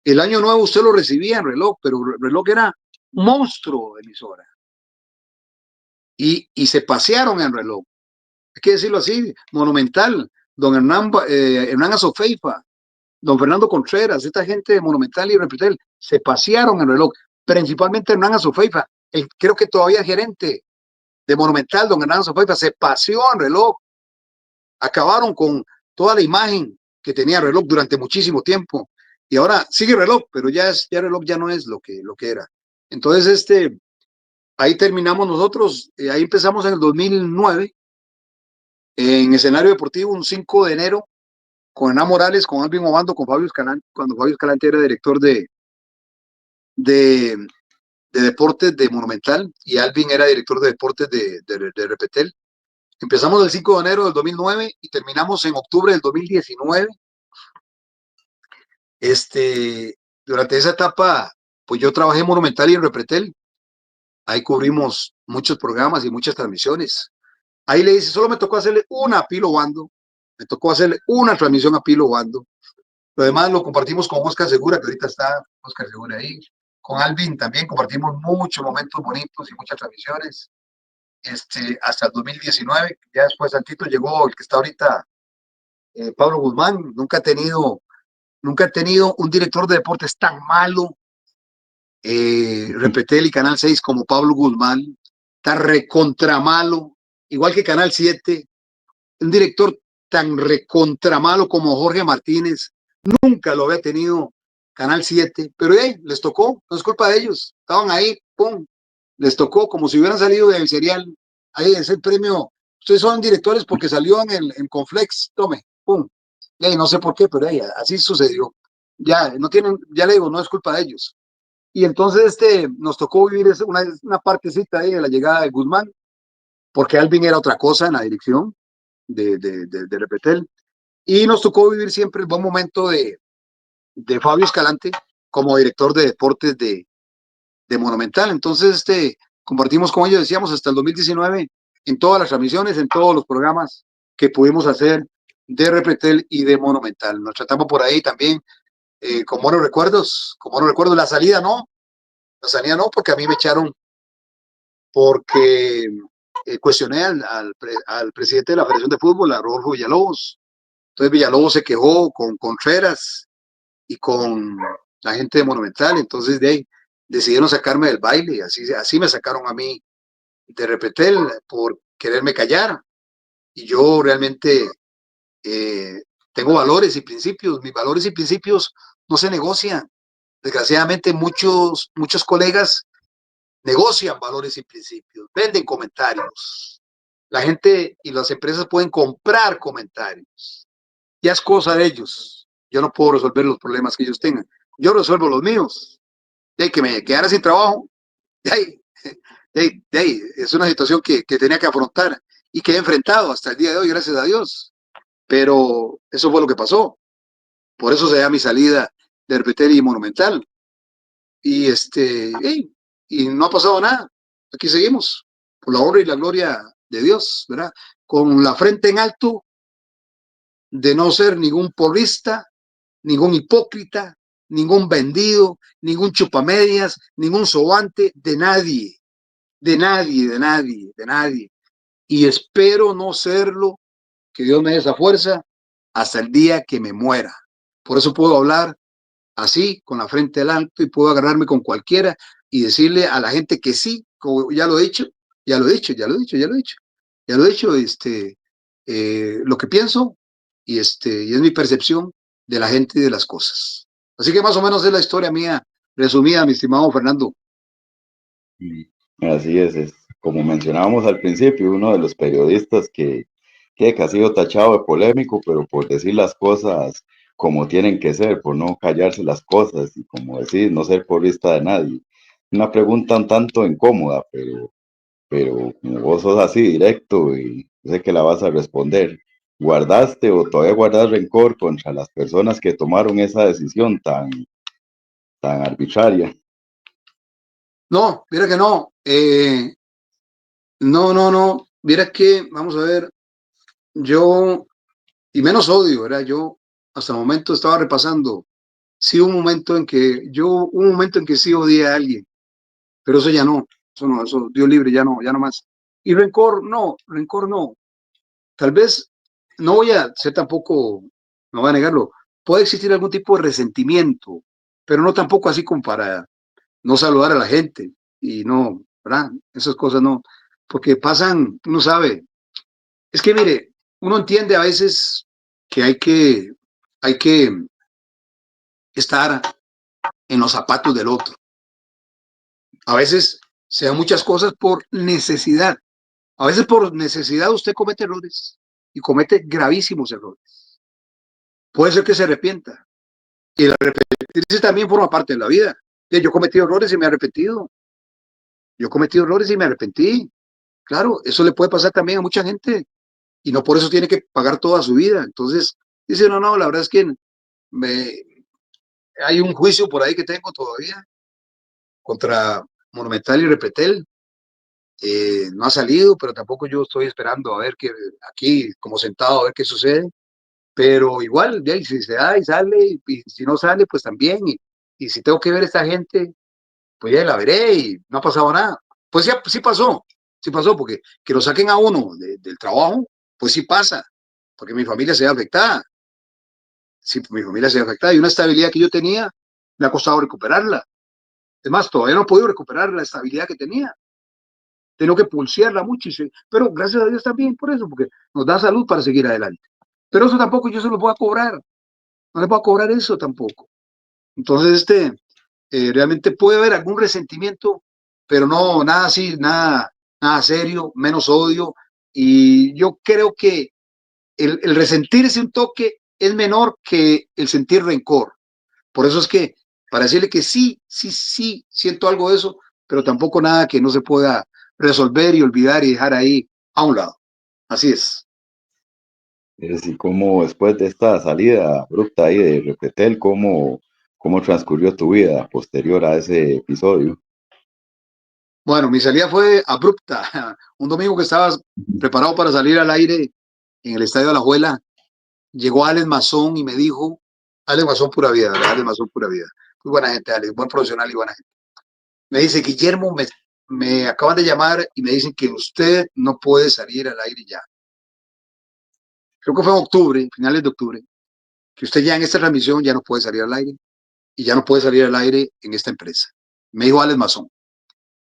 El año nuevo usted lo recibía en reloj, pero reloj era un monstruo de emisora. Y se pasearon en reloj. Hay que decirlo así, Monumental, don Hernán Azofeifa, don Fernando Contreras, esta gente de Monumental y Repetel, se pasearon en reloj, principalmente Hernán Azofeifa, creo que todavía gerente de Monumental, don Hernán Azofeifa, se paseó en reloj, acabaron con toda la imagen que tenía reloj durante muchísimo tiempo. Y ahora sigue reloj, pero ya reloj ya no es lo que era. Entonces, ahí terminamos nosotros, ahí empezamos en el 2009, en escenario deportivo, un 5 de enero, con Hernán Morales, con Alvin Obando, con Fabio Escalante, cuando Fabio Escalante era director de, de deportes de Monumental y Alvin era director de deportes de Repetel. Empezamos el 5 de enero del 2009 y terminamos en octubre del 2019. Durante esa etapa, pues yo trabajé en Monumental y en Repretel. Ahí cubrimos muchos programas y muchas transmisiones. Ahí le dice, solo me tocó hacerle una a Pilo Bando. Me tocó hacerle una transmisión a Pilo Bando. Lo demás lo compartimos con Oscar Segura, que ahorita está Oscar Segura ahí. Con Alvin también compartimos muchos momentos bonitos y muchas transmisiones. Hasta el 2019, ya después tantito llegó el que está ahorita, Pablo Guzmán. Nunca he tenido un director de deportes tan malo, Repetel y Canal 6 como Pablo Guzmán, tan recontra malo, igual que Canal 7, un director tan recontra malo como Jorge Martínez, nunca lo había tenido Canal 7, pero les tocó, no es culpa de ellos, estaban ahí, pum, les tocó como si hubieran salido del serial, ahí es el premio, ustedes son directores porque salió en Conflex, tome, pum, y no sé por qué, pero así sucedió, ya no tienen, ya le digo, no es culpa de ellos. Y entonces nos tocó vivir una partecita ahí de la llegada de Guzmán, porque Alvin era otra cosa en la dirección de Repetel. Y nos tocó vivir siempre el buen momento de Fabio Escalante como director de deportes de Monumental. Entonces, compartimos con ellos, decíamos, hasta el 2019 en todas las transmisiones, en todos los programas que pudimos hacer de Repetel y de Monumental. Nos tratamos por ahí también con buenos recuerdos, la salida no, porque a mí me echaron porque cuestioné al presidente de la Federación de Fútbol, a Rodolfo Villalobos. Entonces Villalobos se quejó con Contreras y con la gente de Monumental. Entonces de ahí decidieron sacarme del baile. Así me sacaron a mí de Repetel por quererme callar. Y yo realmente tengo valores y principios. Mis valores y principios no se negocian. Desgraciadamente, muchos colegas negocian valores y principios, venden comentarios. La gente y las empresas pueden comprar comentarios. Ya es cosa de ellos. Yo no puedo resolver los problemas que ellos tengan. Yo resuelvo los míos. De que me quedara sin trabajo, de ahí, de ahí. Es una situación que tenía que afrontar y que he enfrentado hasta el día de hoy, gracias a Dios. Pero eso fue lo que pasó. Por eso se da mi salida de Repetel y Monumental. Y hey, y no ha pasado nada. Aquí seguimos, por la honra y la gloria de Dios, ¿verdad? Con la frente en alto, de no ser ningún porrista, ningún hipócrita, ningún vendido, ningún chupamedias, ningún sobante de nadie, de nadie, de nadie, de nadie. Y espero no serlo, que Dios me dé esa fuerza hasta el día que me muera. Por eso puedo hablar así, con la frente al alto, y puedo agarrarme con cualquiera y decirle a la gente que sí, como ya lo he dicho, ya lo he dicho, ya lo he dicho, ya lo he dicho, ya lo he dicho, lo que pienso y es mi percepción de la gente y de las cosas. Así que más o menos es la historia mía resumida, mi estimado Fernando. Y así es como mencionábamos al principio, uno de los periodistas que ha sido tachado de polémico, pero por decir las cosas como tienen que ser, por no callarse las cosas y como decir, no ser porrista de nadie. Una pregunta un tanto incómoda, pero como vos sos así directo y sé que la vas a responder, ¿guardaste o todavía guardas rencor contra las personas que tomaron esa decisión tan arbitraria? No, mira que no. No, no, no. Mira que, vamos a ver, yo, y menos odio, ¿verdad? Yo hasta el momento estaba repasando. Sí, un momento en que sí odié a alguien, pero eso no, eso Dios libre, ya no más. Y rencor no. Tal vez no voy a ser tampoco, no voy a negarlo, puede existir algún tipo de resentimiento, pero no tampoco así como para no saludar a la gente y no, ¿verdad? Esas cosas no, porque pasan, uno sabe, es que mire, uno entiende a veces que hay que estar en los zapatos del otro. A veces se dan muchas cosas por necesidad. A veces por necesidad usted comete errores y comete gravísimos errores. Puede ser que se arrepienta. Y el arrepentirse también forma parte de la vida. Yo he cometido errores y me he arrepentido. Yo he cometido errores y me arrepentí. Claro, eso le puede pasar también a mucha gente y no por eso tiene que pagar toda su vida. Entonces, dice, no, no, la verdad es que me, hay un juicio por ahí que tengo todavía contra Monumental y Repetel. No ha salido, pero tampoco yo estoy esperando a ver qué, aquí como sentado a ver qué sucede, pero igual, ya, y si se da y sale, y si no sale, pues también, y si tengo que ver a esta gente, pues ya la veré y no ha pasado nada. Pues ya, sí pasó, porque que lo saquen a uno del trabajo, pues sí pasa, porque mi familia se ve afectada, sí, mi familia se ve afectada, y una estabilidad que yo tenía, me ha costado recuperarla. Es más, todavía no he podido recuperar la estabilidad que tenía. Tengo que pulsearla mucho, pero gracias a Dios también por eso, porque nos da salud para seguir adelante. Pero eso tampoco yo se lo voy a cobrar, no le voy a cobrar eso tampoco. Entonces, realmente puede haber algún resentimiento, pero no, nada así, nada serio, menos odio. Y yo creo que el resentirse un toque es menor que el sentir rencor. Por eso es que, para decirle que sí, siento algo de eso, pero tampoco nada que no se pueda resolver y olvidar y dejar ahí a un lado. Así es. Es decir, cómo después de esta salida abrupta ahí de Repetel, cómo transcurrió tu vida posterior a ese episodio. Bueno, mi salida fue abrupta. Un domingo que estaba preparado para salir al aire en el Estadio de la Juela, llegó Alex Mazón y me dijo, Alex Mazón pura vida, ¿verdad? Alex Mazón pura vida. Muy buena gente, Alex, buen profesional y buena gente. Me dice, Guillermo, me acaban de llamar y me dicen que usted no puede salir al aire ya. Creo que fue en octubre, finales de octubre, que usted ya en esta transmisión ya no puede salir al aire y ya no puede salir al aire en esta empresa. Me dijo Alex Mazón.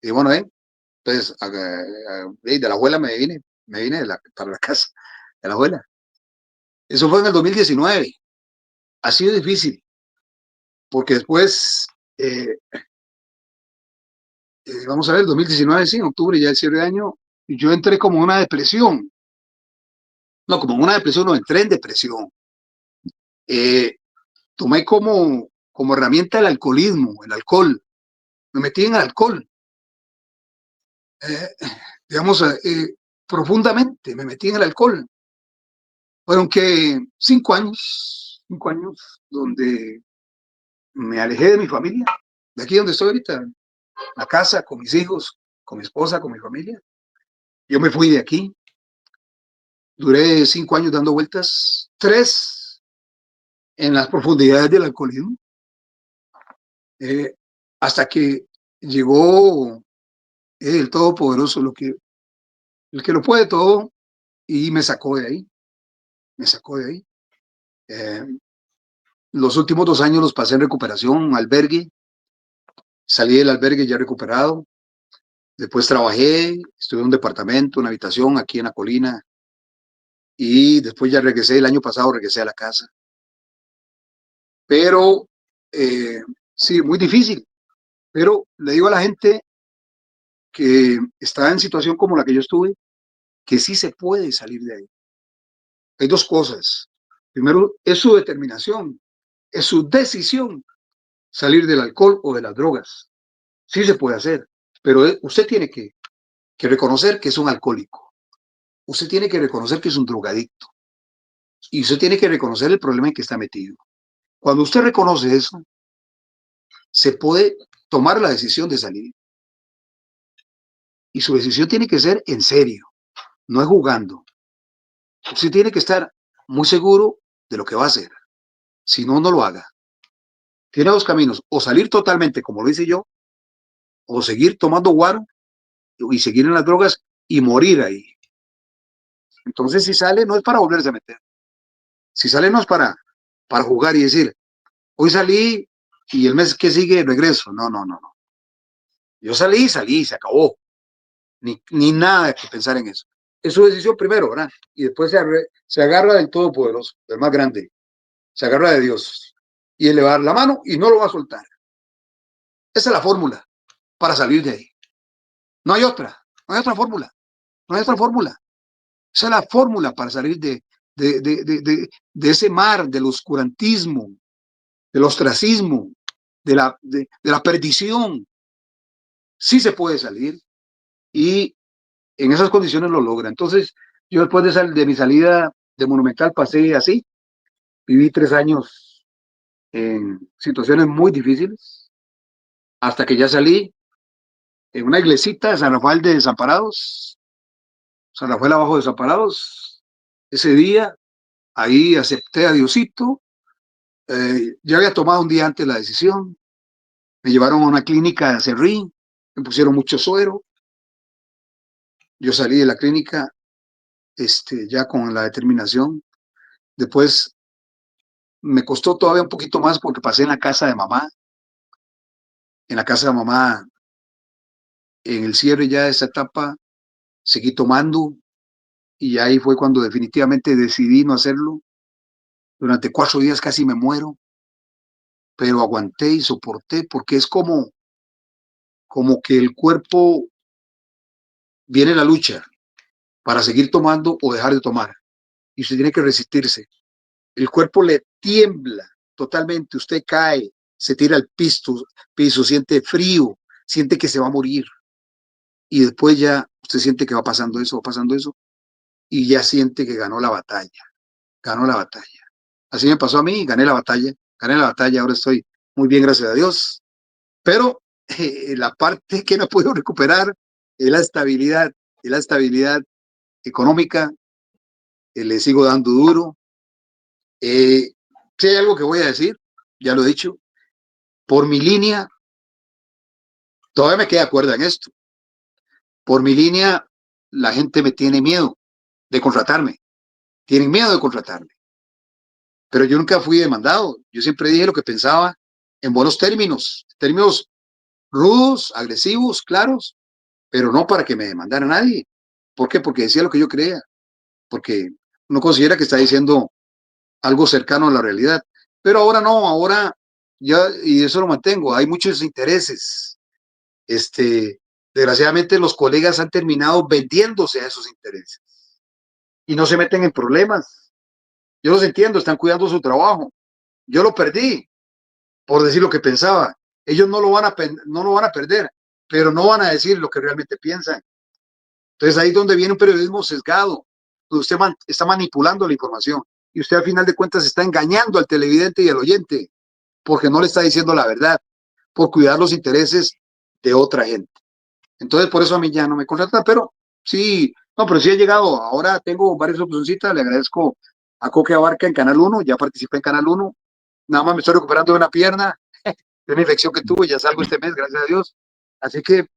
Y bueno, entonces de la abuela me vine para la casa de la abuela. Eso fue en el 2019. Ha sido difícil, porque después Eh, vamos a ver, 2019, sí, en octubre, ya el cierre de año, y yo entré como en una depresión. No, como en una depresión, no, entré en depresión. Eh, Tomé como herramienta el alcoholismo, el alcohol. Me metí en el alcohol. Eh, digamos, profundamente me metí en el alcohol. Fueron que 5 años donde me alejé de mi familia, de aquí donde estoy ahorita, la casa, con mis hijos, con mi esposa, con mi familia. Yo me fui de aquí, duré 5 años dando vueltas, 3 en las profundidades del alcoholismo, eh, hasta que llegó el Todopoderoso, el que lo puede todo, y me sacó de ahí, me sacó de ahí. Eh, los últimos 2 años los pasé en recuperación, albergue, salí del albergue ya recuperado, después trabajé, estuve en un departamento, una habitación aquí en la colina, y después ya regresé, el año pasado regresé a la casa. Pero sí, muy difícil, pero le digo a la gente que está en situación como la que yo estuve, que sí se puede salir de ahí. Hay dos cosas. Primero, es su determinación, es su decisión salir del alcohol o de las drogas. Sí se puede hacer, pero usted tiene que reconocer que es un alcohólico. Usted tiene que reconocer que es un drogadicto. Y usted tiene que reconocer el problema en que está metido. Cuando usted reconoce eso, se puede tomar la decisión de salir. Y su decisión tiene que ser en serio, no es jugando. Usted tiene que estar muy seguro de lo que va a hacer. Si no, no lo haga. Tiene dos caminos, o salir totalmente, como lo hice yo, o seguir tomando guaro y seguir en las drogas y morir ahí. Entonces, si sale, no es para volverse a meter. Si sale, no es para jugar y decir, hoy salí y el mes que sigue regreso. No, no, no, no. Yo salí, se acabó. Ni nada que pensar en eso. Es su decisión primero, ¿verdad? Y después se agarra del Todopoderoso, del más grande. Se agarra de Dios. Y él le va a dar la mano y no lo va a soltar. Esa es la fórmula para salir de ahí. No hay otra. No hay otra fórmula. No hay otra fórmula. Esa es la fórmula para salir de ese mar del oscurantismo, del ostracismo, de la perdición. Sí se puede salir y en esas condiciones lo logra. Entonces, yo después de mi salida de Monumental pasé así. Viví 3 años en situaciones muy difíciles hasta que ya salí en una iglesita de San Rafael de Desamparados, San Rafael abajo de Desamparados. Ese día, ahí acepté a Diosito. Ya había tomado un día antes la decisión. Me llevaron a una clínica de Cerrín, me pusieron mucho suero. Yo salí de la clínica ya con la determinación. Después me costó todavía un poquito más porque pasé en la casa de mamá. En la casa de mamá, en el cierre ya de esa etapa, seguí tomando y ahí fue cuando definitivamente decidí no hacerlo. Durante 4 días casi me muero, pero aguanté y soporté porque es como que el cuerpo viene la lucha para seguir tomando o dejar de tomar y usted tiene que resistirse. El cuerpo le tiembla totalmente, usted cae, se tira al piso, siente frío, siente que se va a morir y después ya usted siente que va pasando eso y ya siente que ganó la batalla. Así me pasó a mí, gané la batalla, ahora estoy muy bien, gracias a Dios, pero la parte que no he podido recuperar es la estabilidad económica, le sigo dando duro. Si hay algo que voy a decir, ya lo he dicho, por mi línea, todavía me queda cuerda en esto, por mi línea la gente me tiene miedo de contratarme, tienen miedo de contratarme, pero yo nunca fui demandado, yo siempre dije lo que pensaba en buenos términos rudos, agresivos, claros, pero no para que me demandara nadie. ¿Por qué? Porque decía lo que yo creía, porque uno considera que está diciendo algo cercano a la realidad. Pero ahora no, ahora y eso lo mantengo, hay muchos intereses. Desgraciadamente los colegas han terminado vendiéndose a esos intereses y no se meten en problemas. Yo los entiendo, están cuidando su trabajo. Yo lo perdí por decir lo que pensaba. Ellos no lo van a perder, pero no van a decir lo que realmente piensan. Entonces ahí es donde viene un periodismo sesgado, donde usted está manipulando la información y usted al final de cuentas está engañando al televidente y al oyente porque no le está diciendo la verdad, por cuidar los intereses de otra gente. Entonces por eso a mí ya no me contrata, pero sí, no, pero sí he llegado, ahora tengo varias opcioncitas, le agradezco a Coque Abarca en Canal 1, ya participé en Canal 1, nada más me estoy recuperando de una pierna, de una infección que tuve, ya salgo este mes, gracias a Dios. Así que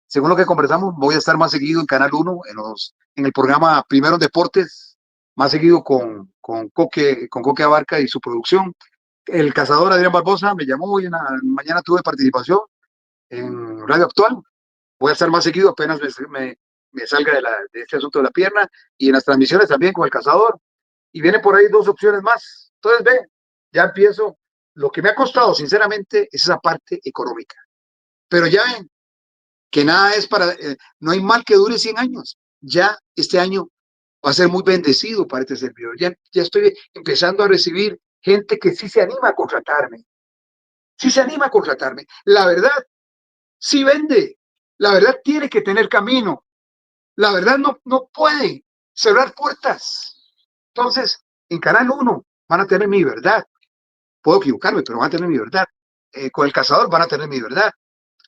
según lo que conversamos, voy a estar más seguido en Canal 1, en el programa Primero en Deportes, más seguido con Coque Abarca y su producción. El cazador Adrián Barbosa me llamó hoy mañana tuve participación en Radio Actual. Voy a estar más seguido apenas me salga de este asunto de la pierna y en las transmisiones también con el cazador. Y viene por ahí dos opciones más. Entonces, ve, ya empiezo. Lo que me ha costado, sinceramente, es esa parte económica. Pero ya ven, que nada es no hay mal que dure 100 años. Ya este año va a ser muy bendecido para este servidor. Ya estoy empezando a recibir gente que sí se anima a contratarme. Sí se anima a contratarme. La verdad, sí vende. La verdad tiene que tener camino. La verdad no puede cerrar puertas. Entonces, en Canal 1 van a tener mi verdad. Puedo equivocarme, pero van a tener mi verdad. Con el cazador van a tener mi verdad.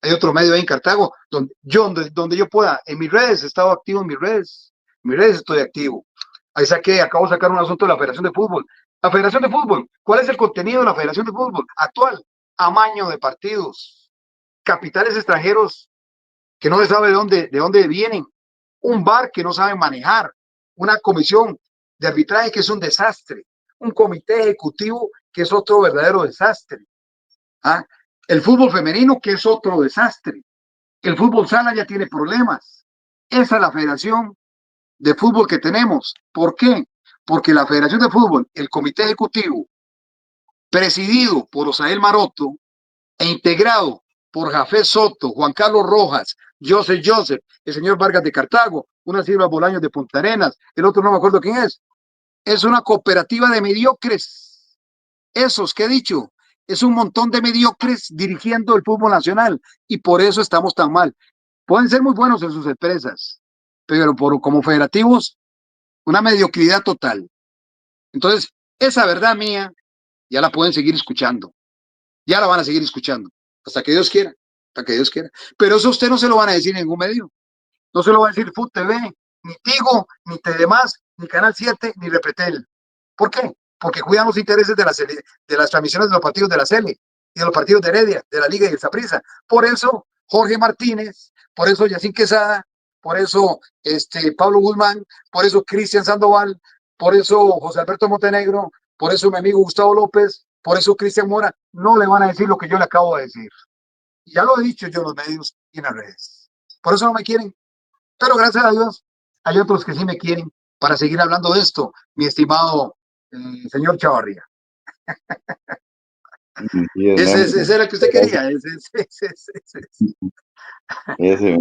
Hay otro medio ahí en Cartago donde yo pueda. En mis redes, he estado activo en mis redes. En mis redes estoy activo. Ahí acabo de sacar un asunto de la Federación de Fútbol. La Federación de Fútbol, ¿cuál es el contenido de la Federación de Fútbol actual? Amaño de partidos, capitales extranjeros que no se sabe de dónde vienen, un VAR que no sabe manejar, una comisión de arbitraje que es un desastre, un comité ejecutivo que es otro verdadero desastre. ¿Ah? El fútbol femenino que es otro desastre. El fútbol sala ya tiene problemas. Esa es la federación de fútbol que tenemos. ¿Por qué? Porque la federación de fútbol, el comité ejecutivo, presidido por Osael Maroto e integrado por Jafé Soto, Juan Carlos Rojas, Joseph, el señor Vargas de Cartago, una Silva Bolaños de Punta Arenas, el otro no me acuerdo quién es una cooperativa de mediocres. Esos que he dicho, es un montón de mediocres dirigiendo el fútbol nacional y por eso estamos tan mal. Pueden ser muy buenos en sus empresas, pero como federativos, una mediocridad total. Entonces, esa verdad mía ya la pueden seguir escuchando, ya la van a seguir escuchando, hasta que Dios quiera, hasta que Dios quiera. Pero eso usted no se lo van a decir en ningún medio, no se lo va a decir FUT TV, ni Tigo, ni Telemás, ni Canal 7, ni Repretel. ¿Por qué? Porque cuidan los intereses de las transmisiones de los partidos de la Sele y de los partidos de Heredia, de la Liga y de Saprissa. Por eso Jorge Martínez, por eso Yacín Quesada, por eso Pablo Guzmán, por eso Cristian Sandoval, por eso José Alberto Montenegro, por eso mi amigo Gustavo López, por eso Cristian Mora, no le van a decir lo que yo le acabo de decir. Y ya lo he dicho yo en los medios y en las redes. Por eso no me quieren. Pero gracias a Dios, hay otros que sí me quieren para seguir hablando de esto, mi estimado señor Chavarría. Sí, es Ese era el que usted gracias, quería. ese,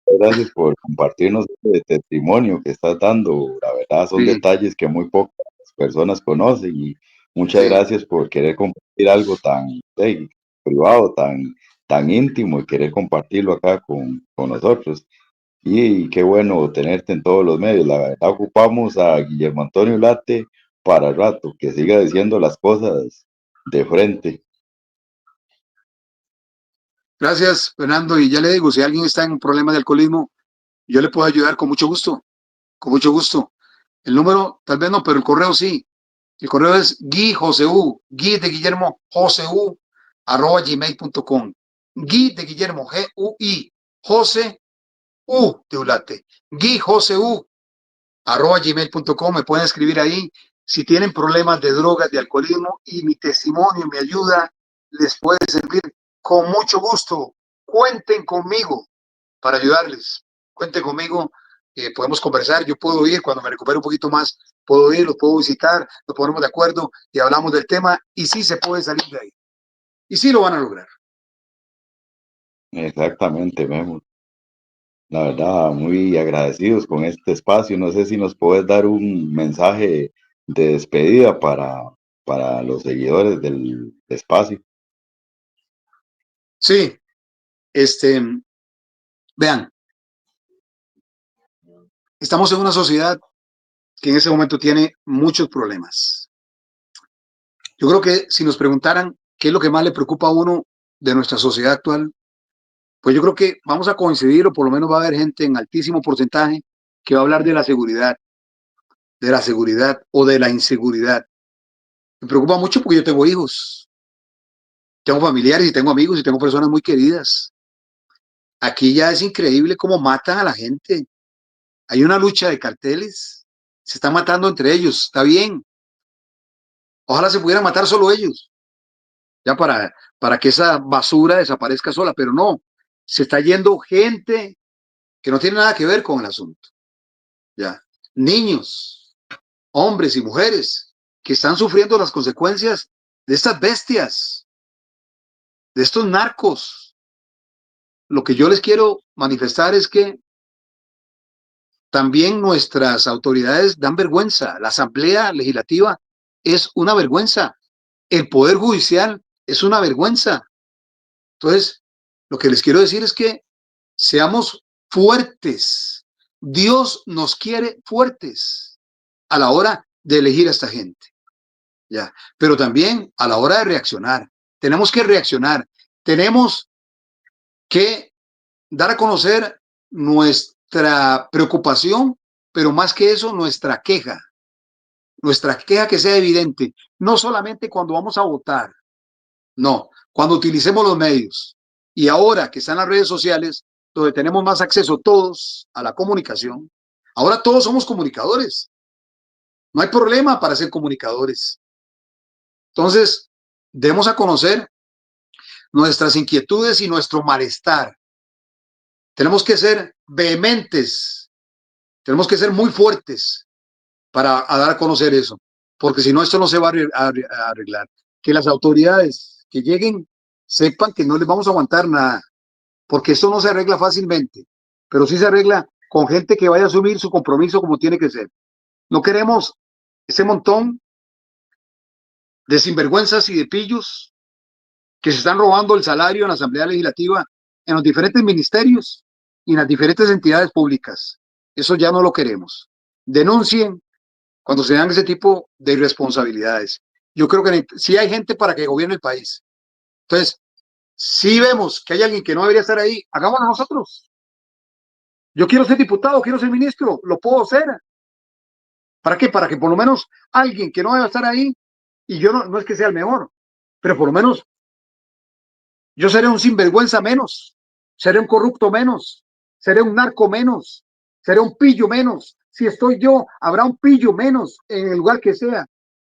gracias por compartirnos este testimonio que estás dando. La verdad son Sí, detalles que muy pocas personas conocen y muchas sí. gracias por querer compartir algo tan privado, tan íntimo y querer compartirlo acá con nosotros. Y qué bueno tenerte en todos los medios. La verdad ocupamos a Guillermo Antonio Late para rato, que siga diciendo las cosas de frente. Gracias, Fernando. Y ya le digo, si alguien está en un problema de alcoholismo, yo le puedo ayudar con mucho gusto, con mucho gusto. El número, tal vez no, pero el correo sí. El correo es Gui de Guillermo Joseu, @gmail.com. Gui de Guillermo, G-U-I, Jose U de Ulate. Gui Joseu, @gmail.com. Me pueden escribir ahí si tienen problemas de drogas, de alcoholismo y mi testimonio, mi ayuda les puede servir con mucho gusto. Cuenten conmigo para ayudarles. Cuenten conmigo podemos conversar, yo puedo ir cuando me recupere un poquito más, puedo ir, los puedo visitar, nos ponemos de acuerdo y hablamos del tema y sí se puede salir de ahí. Y sí lo van a lograr. Exactamente, Memo. La verdad, muy agradecidos con este espacio. No sé si nos puedes dar un mensaje de despedida para los seguidores del espacio. Sí, este, vean, estamos en una sociedad que en ese momento tiene muchos problemas. Yo creo que si nos preguntaran qué es lo que más le preocupa a uno de nuestra sociedad actual, pues yo creo que vamos a coincidir, o por lo menos va a haber gente en altísimo porcentaje que va a hablar de la seguridad o de la inseguridad. Me preocupa mucho porque yo tengo hijos, tengo familiares y tengo amigos y tengo personas muy queridas. Aquí ya es increíble cómo matan a la gente. Hay una lucha de carteles, se están matando entre ellos, está bien. Ojalá se pudieran matar solo ellos, ya para que esa basura desaparezca sola, pero no, se está yendo gente que no tiene nada que ver con el asunto, ya. Niños, hombres y mujeres que están sufriendo las consecuencias de estas bestias, de estos narcos. Lo que yo les quiero manifestar es que también nuestras autoridades dan vergüenza. La Asamblea Legislativa es una vergüenza. El Poder Judicial es una vergüenza. Entonces, lo que les quiero decir es que seamos fuertes. Dios nos quiere fuertes a la hora de elegir a esta gente. Ya. Pero también a la hora de reaccionar. Tenemos que reaccionar. Tenemos que dar a conocer nuestra preocupación, pero más que eso, nuestra queja que sea evidente, no solamente cuando vamos a votar, no, cuando utilicemos los medios. Y ahora que están las redes sociales, donde tenemos más acceso todos a la comunicación, ahora todos somos comunicadores, no hay problema para ser comunicadores. Entonces, demos a conocer nuestras inquietudes y nuestro malestar. Tenemos que ser vehementes, tenemos que ser muy fuertes para dar a conocer eso, porque si no, esto no se va a arreglar. Que las autoridades que lleguen sepan que no les vamos a aguantar nada, porque esto no se arregla fácilmente, pero sí se arregla con gente que vaya a asumir su compromiso como tiene que ser. No queremos ese montón de sinvergüenzas y de pillos que se están robando el salario en la Asamblea Legislativa, en los diferentes ministerios y en las diferentes entidades públicas. Eso ya no lo queremos. Denuncien cuando se dan ese tipo de irresponsabilidades. Yo creo que sí hay gente para que gobierne el país. Entonces, si vemos que hay alguien que no debería estar ahí, hagámoslo nosotros. Yo quiero ser diputado, quiero ser ministro, lo puedo hacer. ¿Para qué? Para que por lo menos alguien que no debe estar ahí, y yo no es que sea el mejor, pero por lo menos yo seré un sinvergüenza menos, seré un corrupto menos, seré un narco menos, seré un pillo menos. Si estoy yo, habrá un pillo menos en el lugar que sea.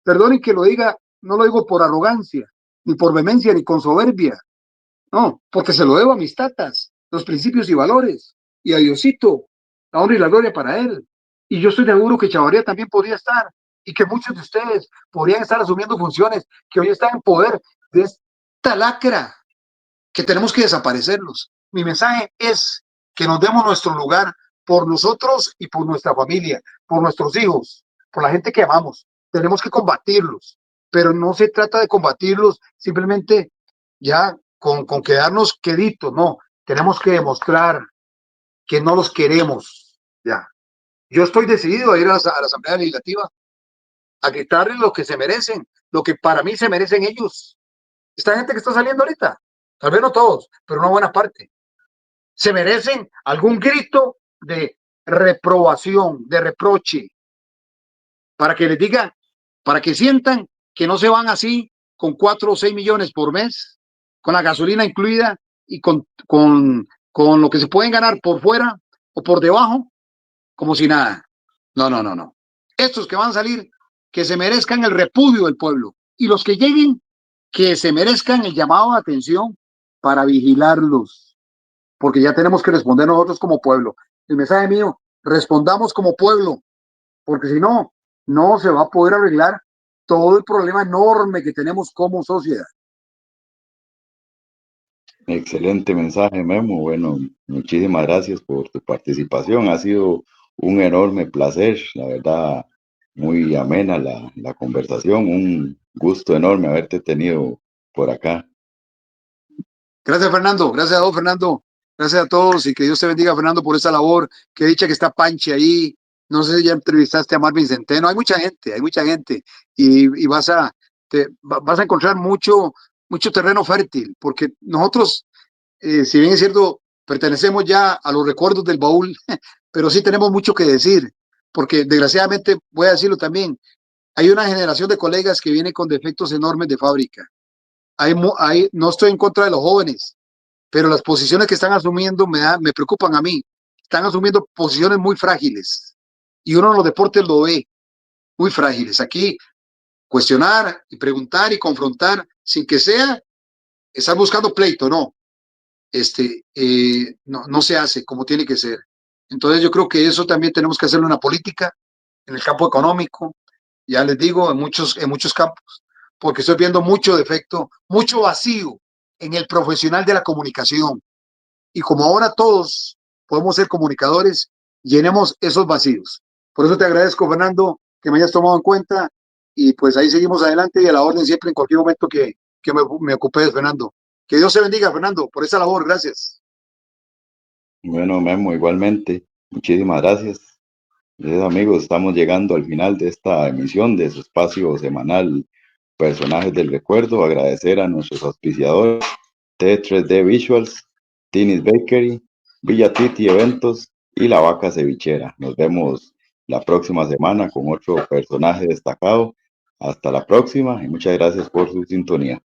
Perdonen que lo diga, no lo digo por arrogancia, ni por vehemencia, ni con soberbia. No, porque se lo debo a mis tatas, los principios y valores, y a Diosito, la honra y la gloria para él. Y yo estoy seguro que Chavarría también podría estar, y que muchos de ustedes podrían estar asumiendo funciones que hoy están en poder de esta lacra que tenemos que desaparecerlos. Mi mensaje es que nos demos nuestro lugar por nosotros y por nuestra familia, por nuestros hijos, por la gente que amamos. Tenemos que combatirlos, pero no se trata de combatirlos simplemente ya con quedarnos queditos, no. Tenemos que demostrar que no los queremos. Ya. Yo estoy decidido a ir a la Asamblea Legislativa a quitarles lo que se merecen, lo que para mí se merecen ellos. Esta gente que está saliendo ahorita, tal vez no todos, pero una buena parte, se merecen algún grito de reprobación, de reproche, para que les digan, para que sientan que no se van así con 4 o 6 millones por mes, con la gasolina incluida y con lo que se pueden ganar por fuera o por debajo, como si nada. No, no, no, no. Estos que van a salir, que se merezcan el repudio del pueblo. Y los que lleguen, que se merezcan el llamado de atención para vigilarlos, porque ya tenemos que responder nosotros como pueblo. El mensaje mío respondamos como pueblo, porque si no, no se va a poder arreglar todo el problema enorme que tenemos como sociedad. Excelente mensaje, Memo. Bueno, muchísimas gracias por tu participación. Ha sido un enorme placer, la verdad, muy amena la conversación. Un gusto enorme haberte tenido por acá. Gracias, Fernando. Gracias a vos, Fernando. Gracias a todos y que Dios te bendiga, Fernando, por esa labor. Qué dicha que está Panchi ahí. No sé si ya entrevistaste a Marvin Centeno. Hay mucha gente, hay mucha gente. Y vas a encontrar mucho terreno fértil, porque nosotros, si bien es cierto, pertenecemos ya a los recuerdos del baúl, pero sí tenemos mucho que decir, porque desgraciadamente, voy a decirlo también, hay una generación de colegas que viene con defectos enormes de fábrica. No estoy en contra de los jóvenes, pero las posiciones que están asumiendo me preocupan a mí. Están asumiendo posiciones muy frágiles y uno en los deportes lo ve, muy frágiles. Aquí cuestionar y preguntar y confrontar sin que sea estar buscando pleito, no. No se hace como tiene que ser. Entonces yo creo que eso también tenemos que hacerlo en la política, en el campo económico, ya les digo, en muchos campos, porque estoy viendo mucho defecto, mucho vacío en el profesional de la comunicación. Y como ahora todos podemos ser comunicadores, llenemos esos vacíos. Por eso te agradezco, Fernando, que me hayas tomado en cuenta y pues ahí seguimos adelante y a la orden siempre en cualquier momento que me ocupes, Fernando. Que Dios te bendiga, Fernando, por esa labor. Gracias. Bueno, Memo, igualmente. Muchísimas gracias. Amigos, estamos llegando al final de esta emisión de su espacio semanal Personajes del Recuerdo. Agradecer a nuestros auspiciadores T3D Visuals, Tinis Bakery, Villa Titi Eventos y La Vaca Cevichera. Nos vemos la próxima semana con otro personaje destacado. Hasta la próxima y muchas gracias por su sintonía.